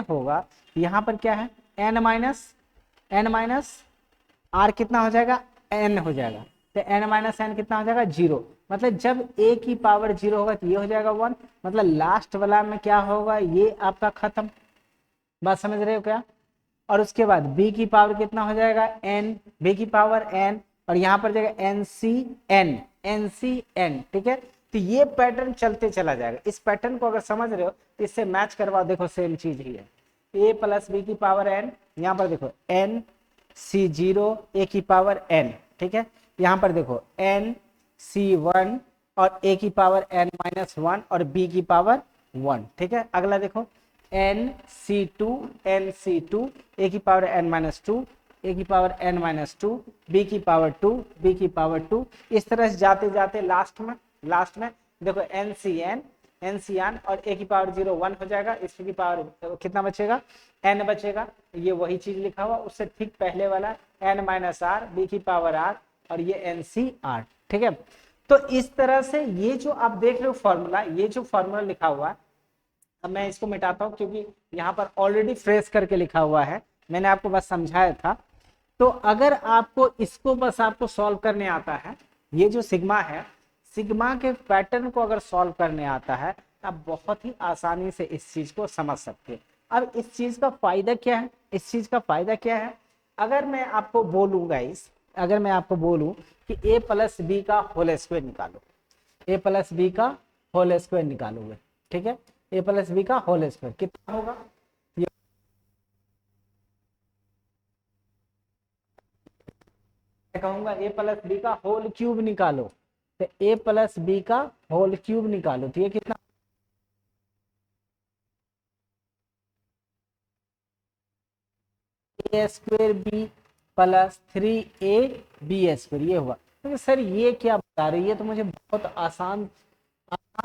Speaker 1: होगा यहाँ पर क्या है n माइनस r कितना हो जाएगा n हो जाएगा, तो n माइनस n कितना हो जाएगा 0, मतलब जब a की पावर 0 होगा तो ये हो जाएगा 1, मतलब लास्ट वाला में क्या होगा ये आपका खत्म, बात समझ रहे हो क्या। और उसके बाद b की पावर कितना हो जाएगा n, b की पावर n, और यहाँ पर जाएगा NCN, ठीक है। तो ये पैटर्न चलते चला जाएगा, इस पैटर्न को अगर समझ रहे हो तो इससे मैच करवा, देखो सेम चीज ही है, a प्लस बी की पावर n, यहाँ पर देखो NC0 a की पावर n, ठीक है, यहाँ पर देखो NC1 और a की पावर n माइनस 1 और b की पावर 1, ठीक है। अगला देखो NC2 a की पावर n माइनस 2, a की पावर n माइनस 2, b की पावर 2, b की पावर 2, इस तरह से जाते जाते लास्ट में देखो NCN और a की पावर 0 1 हो जाएगा, इसकी पावर कितना बचेगा n बचेगा, ये वही चीज लिखा हुआ उससे ठीक पहले वाला n माइनस r, b की पावर r, और ये NCR, ठीक है। तो इस तरह से ये जो आप देख रहे हो फॉर्मूला, ये जो फॉर्मूला लिखा हुआ है, अब मैं इसको मिटाता हूं क्योंकि यहाँ पर ऑलरेडी फ्रेश करके लिखा हुआ है, मैंने आपको बस समझाया था। तो अगर आपको इसको बस आपको सॉल्व करने आता है, ये जो सिग्मा है, सिग्मा के पैटर्न को अगर सॉल्व करने आता है आप बहुत ही आसानी से इस चीज को समझ सकते हैं। अब इस चीज का फायदा क्या है, इस चीज का फायदा क्या है, अगर मैं आपको बोलूंगा अगर मैं आपको बोलूं कि a प्लस बी का होल स्क्वायर निकालो, a प्लस बी का होल स्क्वायर निकालोगे, ठीक है, a प्लस बी का होल स्क्वायर कितना होगा, मैं कहूंगा a प्लस बी का होल क्यूब निकालो, तो a प्लस बी का होल क्यूब निकालो, तो ये कितना a square B plus 3ab square, ये हुआ। तो सर ये क्या बता रही है, तो मुझे बहुत आसान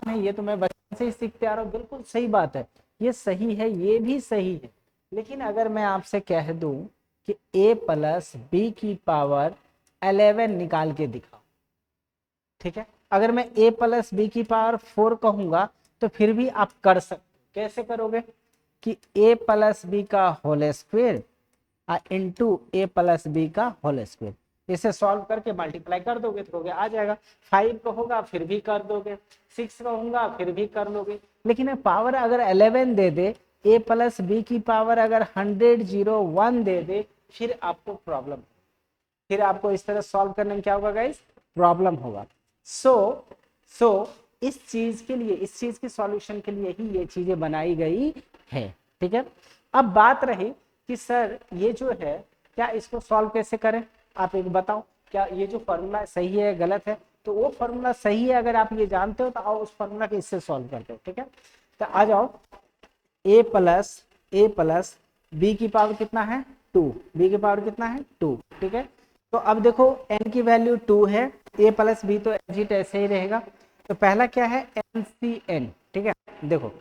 Speaker 1: है, ये तो मैं बचपन से ही सीखते आ रहा हूँ, बिल्कुल सही बात है, ये सही है, ये भी सही है। लेकिन अगर मैं आपसे कह दूं कि a प्लस बी की पावर 11 निकाल के दिखाओ, ठीक है, अगर मैं a प्लस बी की पावर 4 कहूंगा तो फिर भी आप कर सकते, कैसे करोगे कि a प्लस बी का whole square into a plus B का होल स्क्वायर, इसे सॉल्व करके मल्टीप्लाई कर दोगे तो आ जाएगा। 5 का होगा फिर भी कर दोगे, 6 का होगा फिर भी कर लोगे, लेकिन पावर अगर 11 दे दे, a प्लस बी की पावर अगर 100 दे दे, फिर आपको प्रॉब्लम, फिर आपको इस तरह सॉल्व करने में क्या होगा गाइस प्रॉब्लम होगा। सो इस चीज के लिए, इस चीज के सॉल्यूशन के लिए ही ये चीजें बनाई गई है, ठीक है। अब बात रही कि सर ये जो है क्या इसको सॉल्व कैसे करें, आप एक बताओ, क्या ये जो फॉर्मूला सही है गलत है? तो वो फॉर्मूला सही है अगर आप ये जानते हो तो आओ उस फॉर्मूला के इससे सॉल्व करते हो, ठीक है। तो आ जाओ, ए प्लस बी की पावर कितना है 2, बी की पावर कितना है 2, ठीक है। तो अब देखो n की वैल्यू 2 है, a प्लस बी तो एग्जिट ऐसे ही रहेगा। तो पहला क्या है NCN, ठीक है। देखो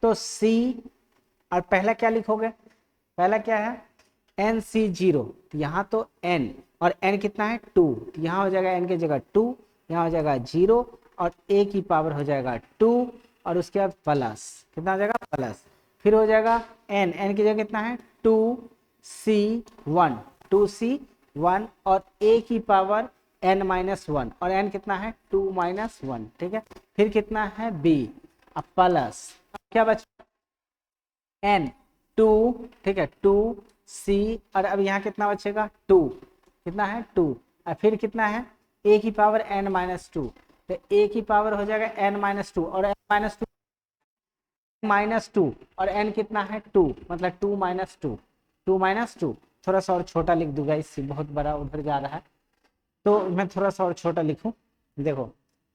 Speaker 1: तो C और पहला क्या लिखोगे, पहला क्या है NC0, यहाँ तो n और n कितना है 2, तो यहाँ हो जाएगा n की जगह 2, यहाँ हो जाएगा 0 और a की पावर हो जाएगा 2 और उसके बाद प्लस कितना हो जाएगा प्लस, फिर हो जाएगा n की जगह कितना है 2C1, 2C1 और a की पावर n-1 और n कितना है 2-1, ठीक है। फिर कितना है b, अब प्लस क्या बचा n 2, ठीक है 2C और अब यहाँ कितना बचेगा 2, कितना है 2 और फिर कितना है a की पावर n-2, तो a की पावर हो जाएगा n-2 और n-2 और n कितना है 2, मतलब 2-2 थोड़ा सा और छोटा लिख दूंगा, इससे बहुत बड़ा उधर जा रहा है तो मैं थोड़ा सा और छोटा लिखूं। देखो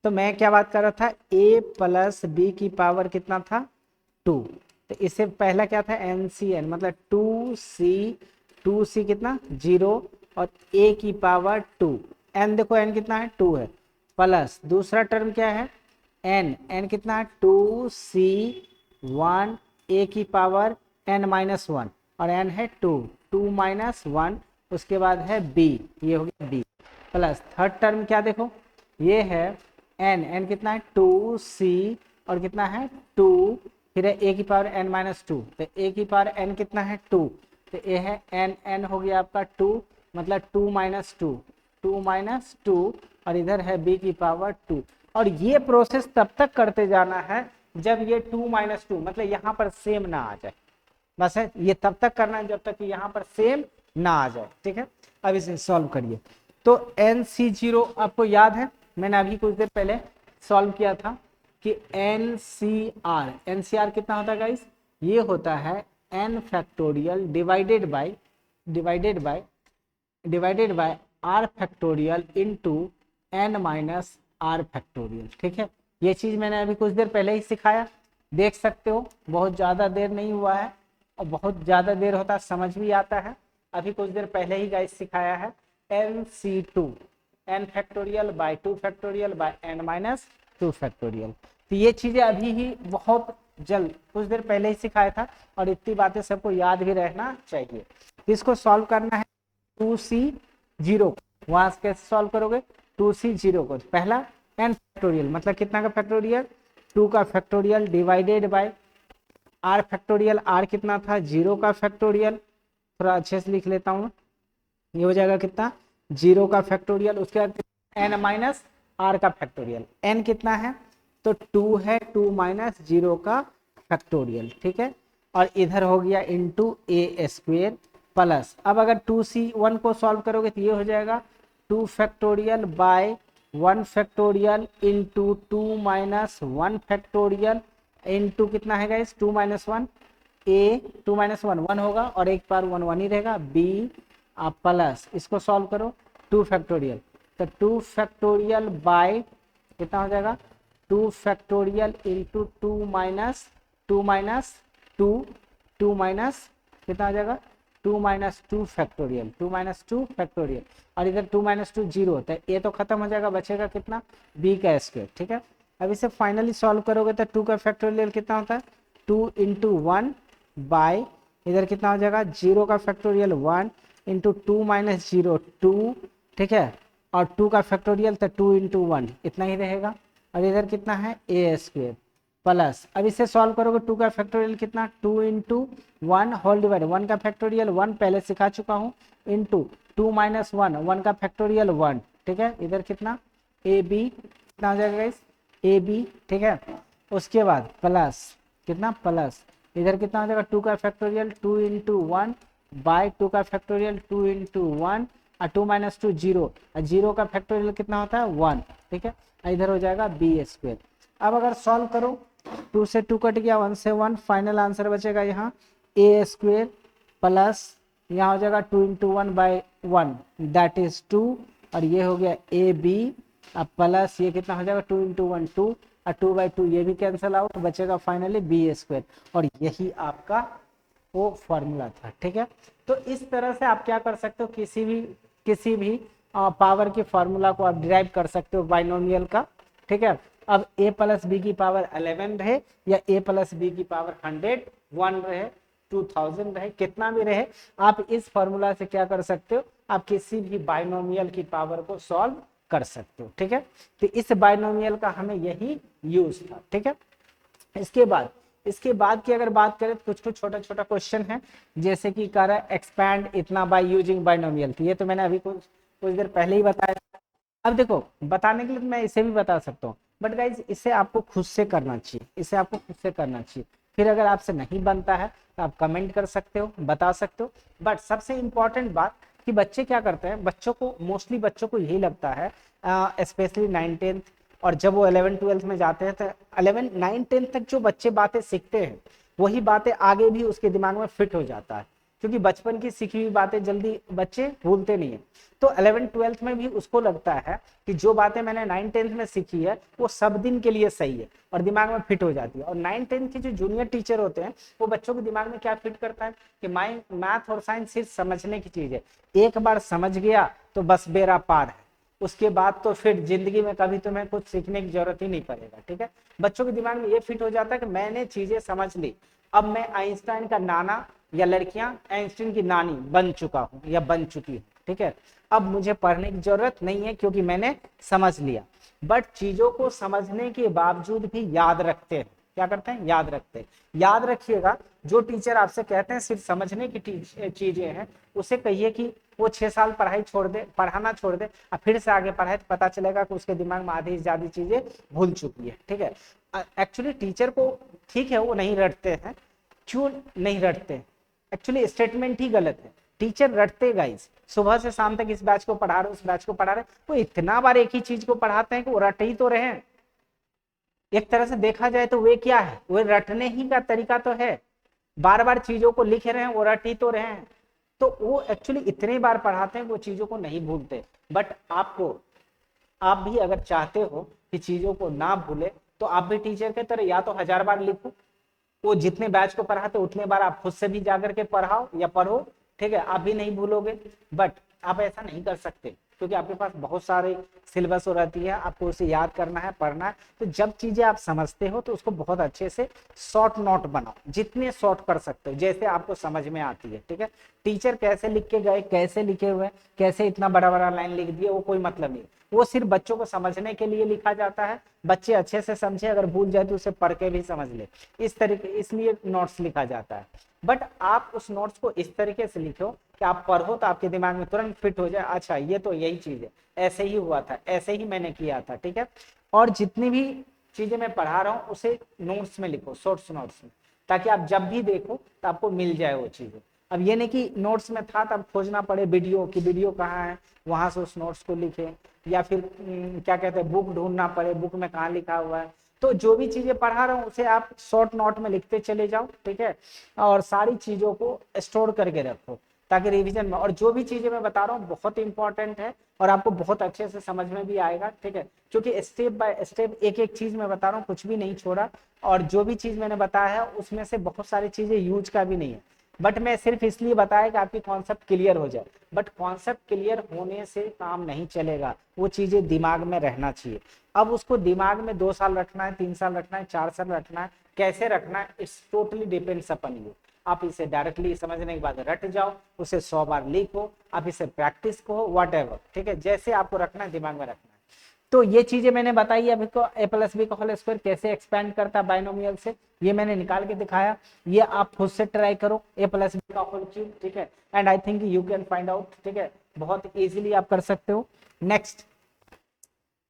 Speaker 1: तो मैं क्या बात कर रहा था, a प्लस बी की पावर कितना था 2, तो इससे पहला क्या था NCN मतलब 2C कितना 0 और a की पावर 2, n देखो n कितना है 2 है, प्लस दूसरा टर्म क्या है n कितना है 2C1 a की पावर n-1 और n है 2-1, उसके बाद है b, ये हो गया b प्लस थर्ड टर्म क्या देखो ये है n कितना है 2C और कितना है 2, फिर है a की पावर n-2, तो a की पावर n कितना है 2, तो a है n हो गया आपका 2 मतलब 2-2 और इधर है b की पावर 2। और ये प्रोसेस तब तक करते जाना है जब ये 2-2 मतलब यहाँ पर सेम ना आ जाए, बस है ये तब तक करना है जब तक कि यहाँ पर सेम ना आ जाए, ठीक है। अब इसे सॉल्व करिए। तो NC0 आपको याद है, मैंने अभी कुछ देर पहले सॉल्व किया था कि NCR कितना होता है गाइस, ये होता है n factorial divided bye r factorial into n-r factorial, ठीक है। ये चीज मैंने अभी कुछ देर पहले ही सिखाया, देख सकते हो बहुत ज्यादा देर नहीं हुआ है और बहुत ज्यादा देर होता समझ भी आता है, अभी कुछ देर पहले ही गाइस सिखाया है NC2 n factorial bye 2 factorial by n-2 factorial. तो ये चीजें अभी ही बहुत जल्द कुछ देर पहले ही सिखाया था और इतनी बातें सबको याद भी रहना चाहिए। इसको सॉल्व करना है 2C0 को, वहां से कैसे सॉल्व करोगे 2C0 को, पहला n फैक्टोरियल मतलब कितना का फैक्टोरियल 2 का factorial divided bye r factorial, r कितना था 0 का फैक्टोरियल, थोड़ा अच्छे से लिख लेता हूँ, ये हो जाएगा कितना 0 का फैक्टोरियल, उसके बाद n-r का फैक्टोरियल, n कितना है तो 2 है 2-0 का फैक्टोरियल, ठीक है। और इधर हो गया इंटू a स्क्वेयर प्लस, अब अगर 2C1 को सॉल्व करोगे तो ये हो जाएगा 2 factorial by 1 factorial into 2-1 factorial into कितना है गाइस 2-1 a 2-1 1 होगा और एक बार 1 ही रहेगा b प्लस इसको सॉल्व करो 2 फैक्टोरियल, तो 2 फैक्टोरियल बाय कितना हो जाएगा 2 फैक्टोरियल इंटू 2 माइनस कितना हो जाएगा 2-2 फैक्टोरियल 2 फैक्टोरियल और इधर 2-2 0 होता है, ये तो खत्म हो जाएगा, बचेगा कितना b का स्क्वायर, ठीक है। अब इसे फाइनली सॉल्व करोगे तो 2 का फैक्टोरियल कितना होता है 2 इंटू 1 बाय इधर कितना हो जाएगा 0 का फैक्टोरियल 1 इंटू 2-0 2, ठीक है, और 2 का फैक्टोरियल तो 2 इंटू 1 इतना ही रहेगा और इधर कितना है a स्क्वायर प्लस, अब इसे सॉल्व करोगे 2 का फैक्टोरियल कितना 2 इंटू 1 होल डिवाइड 1 का फैक्टोरियल 1 पहले सिखा चुका हूँ इंटू 2-1 1 का फैक्टोरियल 1, ठीक है, इधर कितना ab कितना हो जाएगा गाइस ab, ठीक है। उसके बाद प्लस कितना प्लस इधर कितना हो जाएगा 2 का फैक्टोरियल 2 इंटू 1 बाय 2 का फैक्टोरियल 2 इंटू 1 और 2-2 0 और 0 का फैक्टोरियल कितना होता है 1, ठीक है, इधर हो जाएगा b स्क्वायर। अब अगर सॉल्व करो 2 से 2 कट गया 1 से 1, फाइनल आंसर बचेगा यहाँ ए स्क्वेयर प्लस यहाँ हो जाएगा 2 × 1/1 दैट इज 2, और ये हो गया ए बी, अब प्लस ये कितना हो जाएगा 2 × 1 2, और 2/2 ये भी कैंसिल आउट, बचेगा फाइनली बी स्क्वेयर, और यही आपका वो फॉर्मूला था। ठीक है, तो इस तरह से आप क्या कर सकते हो, किसी भी पावर के फॉर्मूला को आप डिराइव कर सकते हो बाइनोमियल का। ठीक है, अब a प्लस बी की पावर 11 रहे या a प्लस बी की पावर 101 रहे, 2000 रहे, कितना भी रहे, आप इस फॉर्मूला से क्या कर सकते हो, आप किसी भी बाइनोमियल की पावर को सॉल्व कर सकते हो। ठीक है, तो इस बाइनोमियल का हमें यही यूज था। ठीक है, इसके बाद की अगर बात करें तो कुछ छोटा छोटा क्वेश्चन है, जैसे कि कह रहा है एक्सपैंड इतना बाय यूजिंग बाइनोमियल, ये तो मैंने अभी कुछ देर पहले ही बताया। अब देखो, बताने के लिए मैं इसे भी बता सकता हूँ, बट गाइज इसे आपको खुद से करना चाहिए, इसे आपको खुद से करना चाहिए। फिर अगर आपसे नहीं बनता है तो आप कमेंट कर सकते हो, बता सकते हो। बट सबसे इंपॉर्टेंट बात कि बच्चे क्या करते हैं, मोस्टली बच्चों को यही लगता है, स्पेशली 9th 10th, और जब वो 11th 12th में जाते हैं तो 11 9 10 तक जो बच्चे बातें सीखते हैं वही बातें आगे भी उसके दिमाग में फिट हो जाता है, क्योंकि बचपन की सीखी हुई बातें जल्दी बच्चे भूलते नहीं है। तो 11th 12th में भी उसको लगता है कि जो बातें मैंने 9 10th में सीखी है वो सब दिन के लिए सही है और दिमाग में फिट हो जाती है। और 9 10th के जो जूनियर टीचर होते हैं वो बच्चों के दिमाग में क्या फिट करता है कि मैथ और साइंस सिर्फ समझने की चीज है, एक बार समझ गया तो बस बेड़ा पार है, उसके बाद तो फिर जिंदगी में कभी तुम्हें कुछ सीखने की जरूरत ही नहीं पड़ेगा। ठीक है, बच्चों के दिमाग में ये फिट हो जाता है कि मैंने चीजें समझ ली, अब मैं आइंस्टाइन का नाना या लड़कियां आइंस्टाइन की नानी बन चुका हूं या बन चुकी हूं। ठीक है, अब मुझे पढ़ने की जरूरत नहीं है क्योंकि मैंने समझ लिया। बट चीजों को समझने के बावजूद भी याद रखते हैं, क्या करते हैं, याद रखते हैं। याद रखिएगा, जो टीचर आपसे कहते हैं सिर्फ समझने की चीजें हैं, उसे कहिए कि वो 6 साल पढ़ाई छोड़ दे, पढ़ाना छोड़ दे, और फिर से आगे पढ़ाए तो पता चलेगा कि उसके दिमाग में आधी से ज्यादा चीजें भूल चुकी है। ठीक है, एक्चुअली टीचर को ठीक है वो नहीं रटते हैं, क्यों नहीं रटते, एक्चुअली स्टेटमेंट ही गलत है। टीचर रटते गाइस, सुबह से शाम तक इस बैच को पढ़ा रहे, उस बैच को पढ़ा रहे, वो इतना बार एक ही चीज को पढ़ाते हैं कि वो रट ही तो रहे हैं। एक तरह से देखा जाए तो वे क्या है, वो रटने ही का तरीका तो है, बार बार चीजों को लिख रहे हैं, वो रट ही तो रहे हैं। तो वो एक्चुअली इतने बार पढ़ाते हैं वो चीजों को नहीं भूलते। बट आप भी अगर चाहते हो कि चीजों को ना भूले तो आप भी टीचर के तरह या तो 1000 बार लिखो, वो जितने बैच को पढ़ाते उतने बार आप खुद से भी जाकर के पढ़ाओ या पढ़ो। ठीक है, आप भी नहीं भूलोगे। बट आप ऐसा नहीं कर सकते क्योंकि आपके पास बहुत सारे सिलेबस हो रहती है, आपको उसे याद करना है, पढ़ना है। तो जब चीजें आप समझते हो तो उसको बहुत अच्छे से शॉर्ट नोट बनाओ, जितने शॉर्ट कर सकते हो जैसे आपको समझ में आती है। ठीक है, टीचर कैसे लिख के गए, कैसे लिखे हुए, कैसे इतना बड़ा बड़ा लाइन लिख दिए, वो कोई मतलब नहीं, वो सिर्फ बच्चों को समझने के लिए लिखा जाता है। बच्चे अच्छे से समझे, अगर भूल जाए तो उसे पढ़ के भी समझ ले, इस तरीके, इसलिए नोट्स लिखा जाता है। बट आप उस नोट्स को इस तरीके से लिखो कि आप पढ़ो तो आपके दिमाग में तुरंत फिट हो जाए, अच्छा ये तो यही चीज है, ऐसे ही हुआ था, ऐसे ही मैंने किया था। ठीक है, और जितनी भी चीजें मैं पढ़ा रहा हूँ उसे नोट्स में लिखो, शॉर्ट्स नोट्स में, ताकि आप जब भी देखो तो आपको मिल जाए वो चीजें। अब ये नहीं कि नोट्स में था तब खोजना पड़े वीडियो की, वीडियो कहाँ है, वहां से उस नोट्स को लिखे, या फिर क्या कहते हैं बुक ढूंढना पड़े, बुक में कहाँ लिखा हुआ है। तो जो भी चीजें पढ़ा रहा हूँ उसे आप शॉर्ट नोट में लिखते चले जाओ। ठीक है, और सारी चीजों को स्टोर करके रखो ताकि रिवीजन में, और जो भी चीजें मैं बता रहा हूँ बहुत इंपॉर्टेंट है और आपको बहुत अच्छे से समझ में भी आएगा। ठीक है, क्योंकि स्टेप बाय स्टेप एक एक चीज मैं बता रहा हूँ, कुछ भी नहीं छोड़ा, और जो भी चीज मैंने बताया है उसमें से बहुत सारी चीजें यूज का भी नहीं है, बट मैं सिर्फ इसलिए बताया कि आपकी कॉन्सेप्ट क्लियर हो जाए। बट कॉन्सेप्ट क्लियर होने से काम नहीं चलेगा, वो चीजें दिमाग में रहना चाहिए। अब उसको दिमाग में 2 साल रखना है, 3 साल रखना है, 4 साल रखना है, कैसे रखना है, it's totally depends upon you. आप इसे डायरेक्टली समझने के बाद रट जाओ, उसे 100 बार लिखो, आप इसे प्रैक्टिस करो, वट एवर। ठीक है, जैसे आपको रखना है दिमाग में रखना है। तो ये चीजें मैंने बताई अभी को, a प्लस बी का होल स्क्वायर कैसे एक्सपेंड करता है बाइनोमियल से, ये मैंने निकाल के दिखाया। ये आप खुद से ट्राई करो, a प्लस बी का होल क्यूब। ठीक है, and I think you can find out. ठीक है, बहुत इजीली आप कर सकते हो। नेक्स्ट,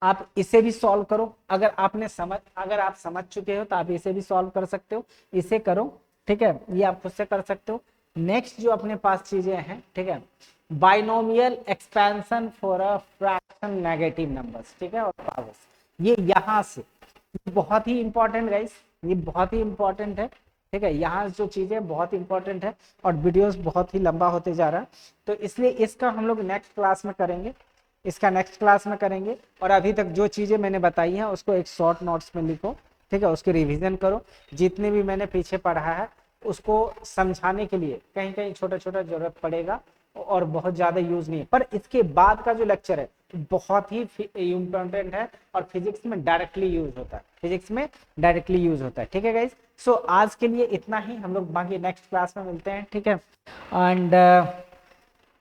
Speaker 1: आप इसे भी सॉल्व करो, अगर आप समझ चुके हो तो आप इसे भी सॉल्व कर सकते हो, इसे करो। ठीक है, ये आप खुद से कर सकते हो। नेक्स्ट जो अपने पास चीजें हैं, ठीक है, binomial expansion for a fraction negative numbers. ठीक है, और पावर्स, ये यहां से बहुत ही इंपॉर्टेंट गाइस, ये बहुत ही इंपॉर्टेंट है। ठीक है, यहाँ जो चीज़ें बहुत इंपॉर्टेंट है और वीडियोस बहुत ही लंबा होते जा रहा है, तो इसलिए इसका हम लोग नेक्स्ट क्लास में करेंगे, इसका नेक्स्ट क्लास में करेंगे। और अभी तक जो चीज़ें मैंने बताई हैं उसको एक शॉर्ट नोट्स में लिखो, ठीक है, उसकी रिवीजन करो, जितने भी मैंने पीछे पढ़ा है उसको समझाने के लिए कहीं कहीं छोटा छोटा जरूरत पड़ेगा और बहुत ज़्यादा यूज नहीं है, पर इसके बाद का जो लेक्चर है बहुत ही इम्पोर्टेंट है और फिजिक्स में डायरेक्टली यूज होता है, फिजिक्स में डायरेक्टली यूज होता है। ठीक है गाइज, सो आज के लिए इतना ही, हम लोग बाकी नेक्स्ट क्लास में मिलते हैं, ठीक है। एंड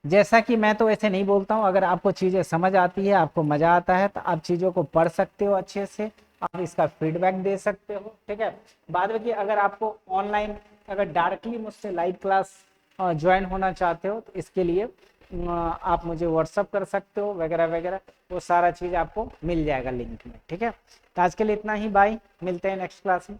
Speaker 1: जैसा कि मैं तो ऐसे नहीं बोलता हूँ, अगर आपको चीज़ें समझ आती है, आपको मज़ा आता है, तो आप चीज़ों को पढ़ सकते हो अच्छे से, आप इसका फीडबैक दे सकते हो, ठीक है। बाद में कि अगर आपको ऑनलाइन अगर डायरेक्टली मुझसे लाइव क्लास ज्वाइन होना चाहते हो तो इसके लिए आप मुझे व्हाट्सअप कर सकते हो वगैरह वगैरह, वो सारा चीज़ आपको मिल जाएगा लिंक में, ठीक है। तो आज के लिए इतना ही, बाय, मिलते हैं नेक्स्ट क्लास में।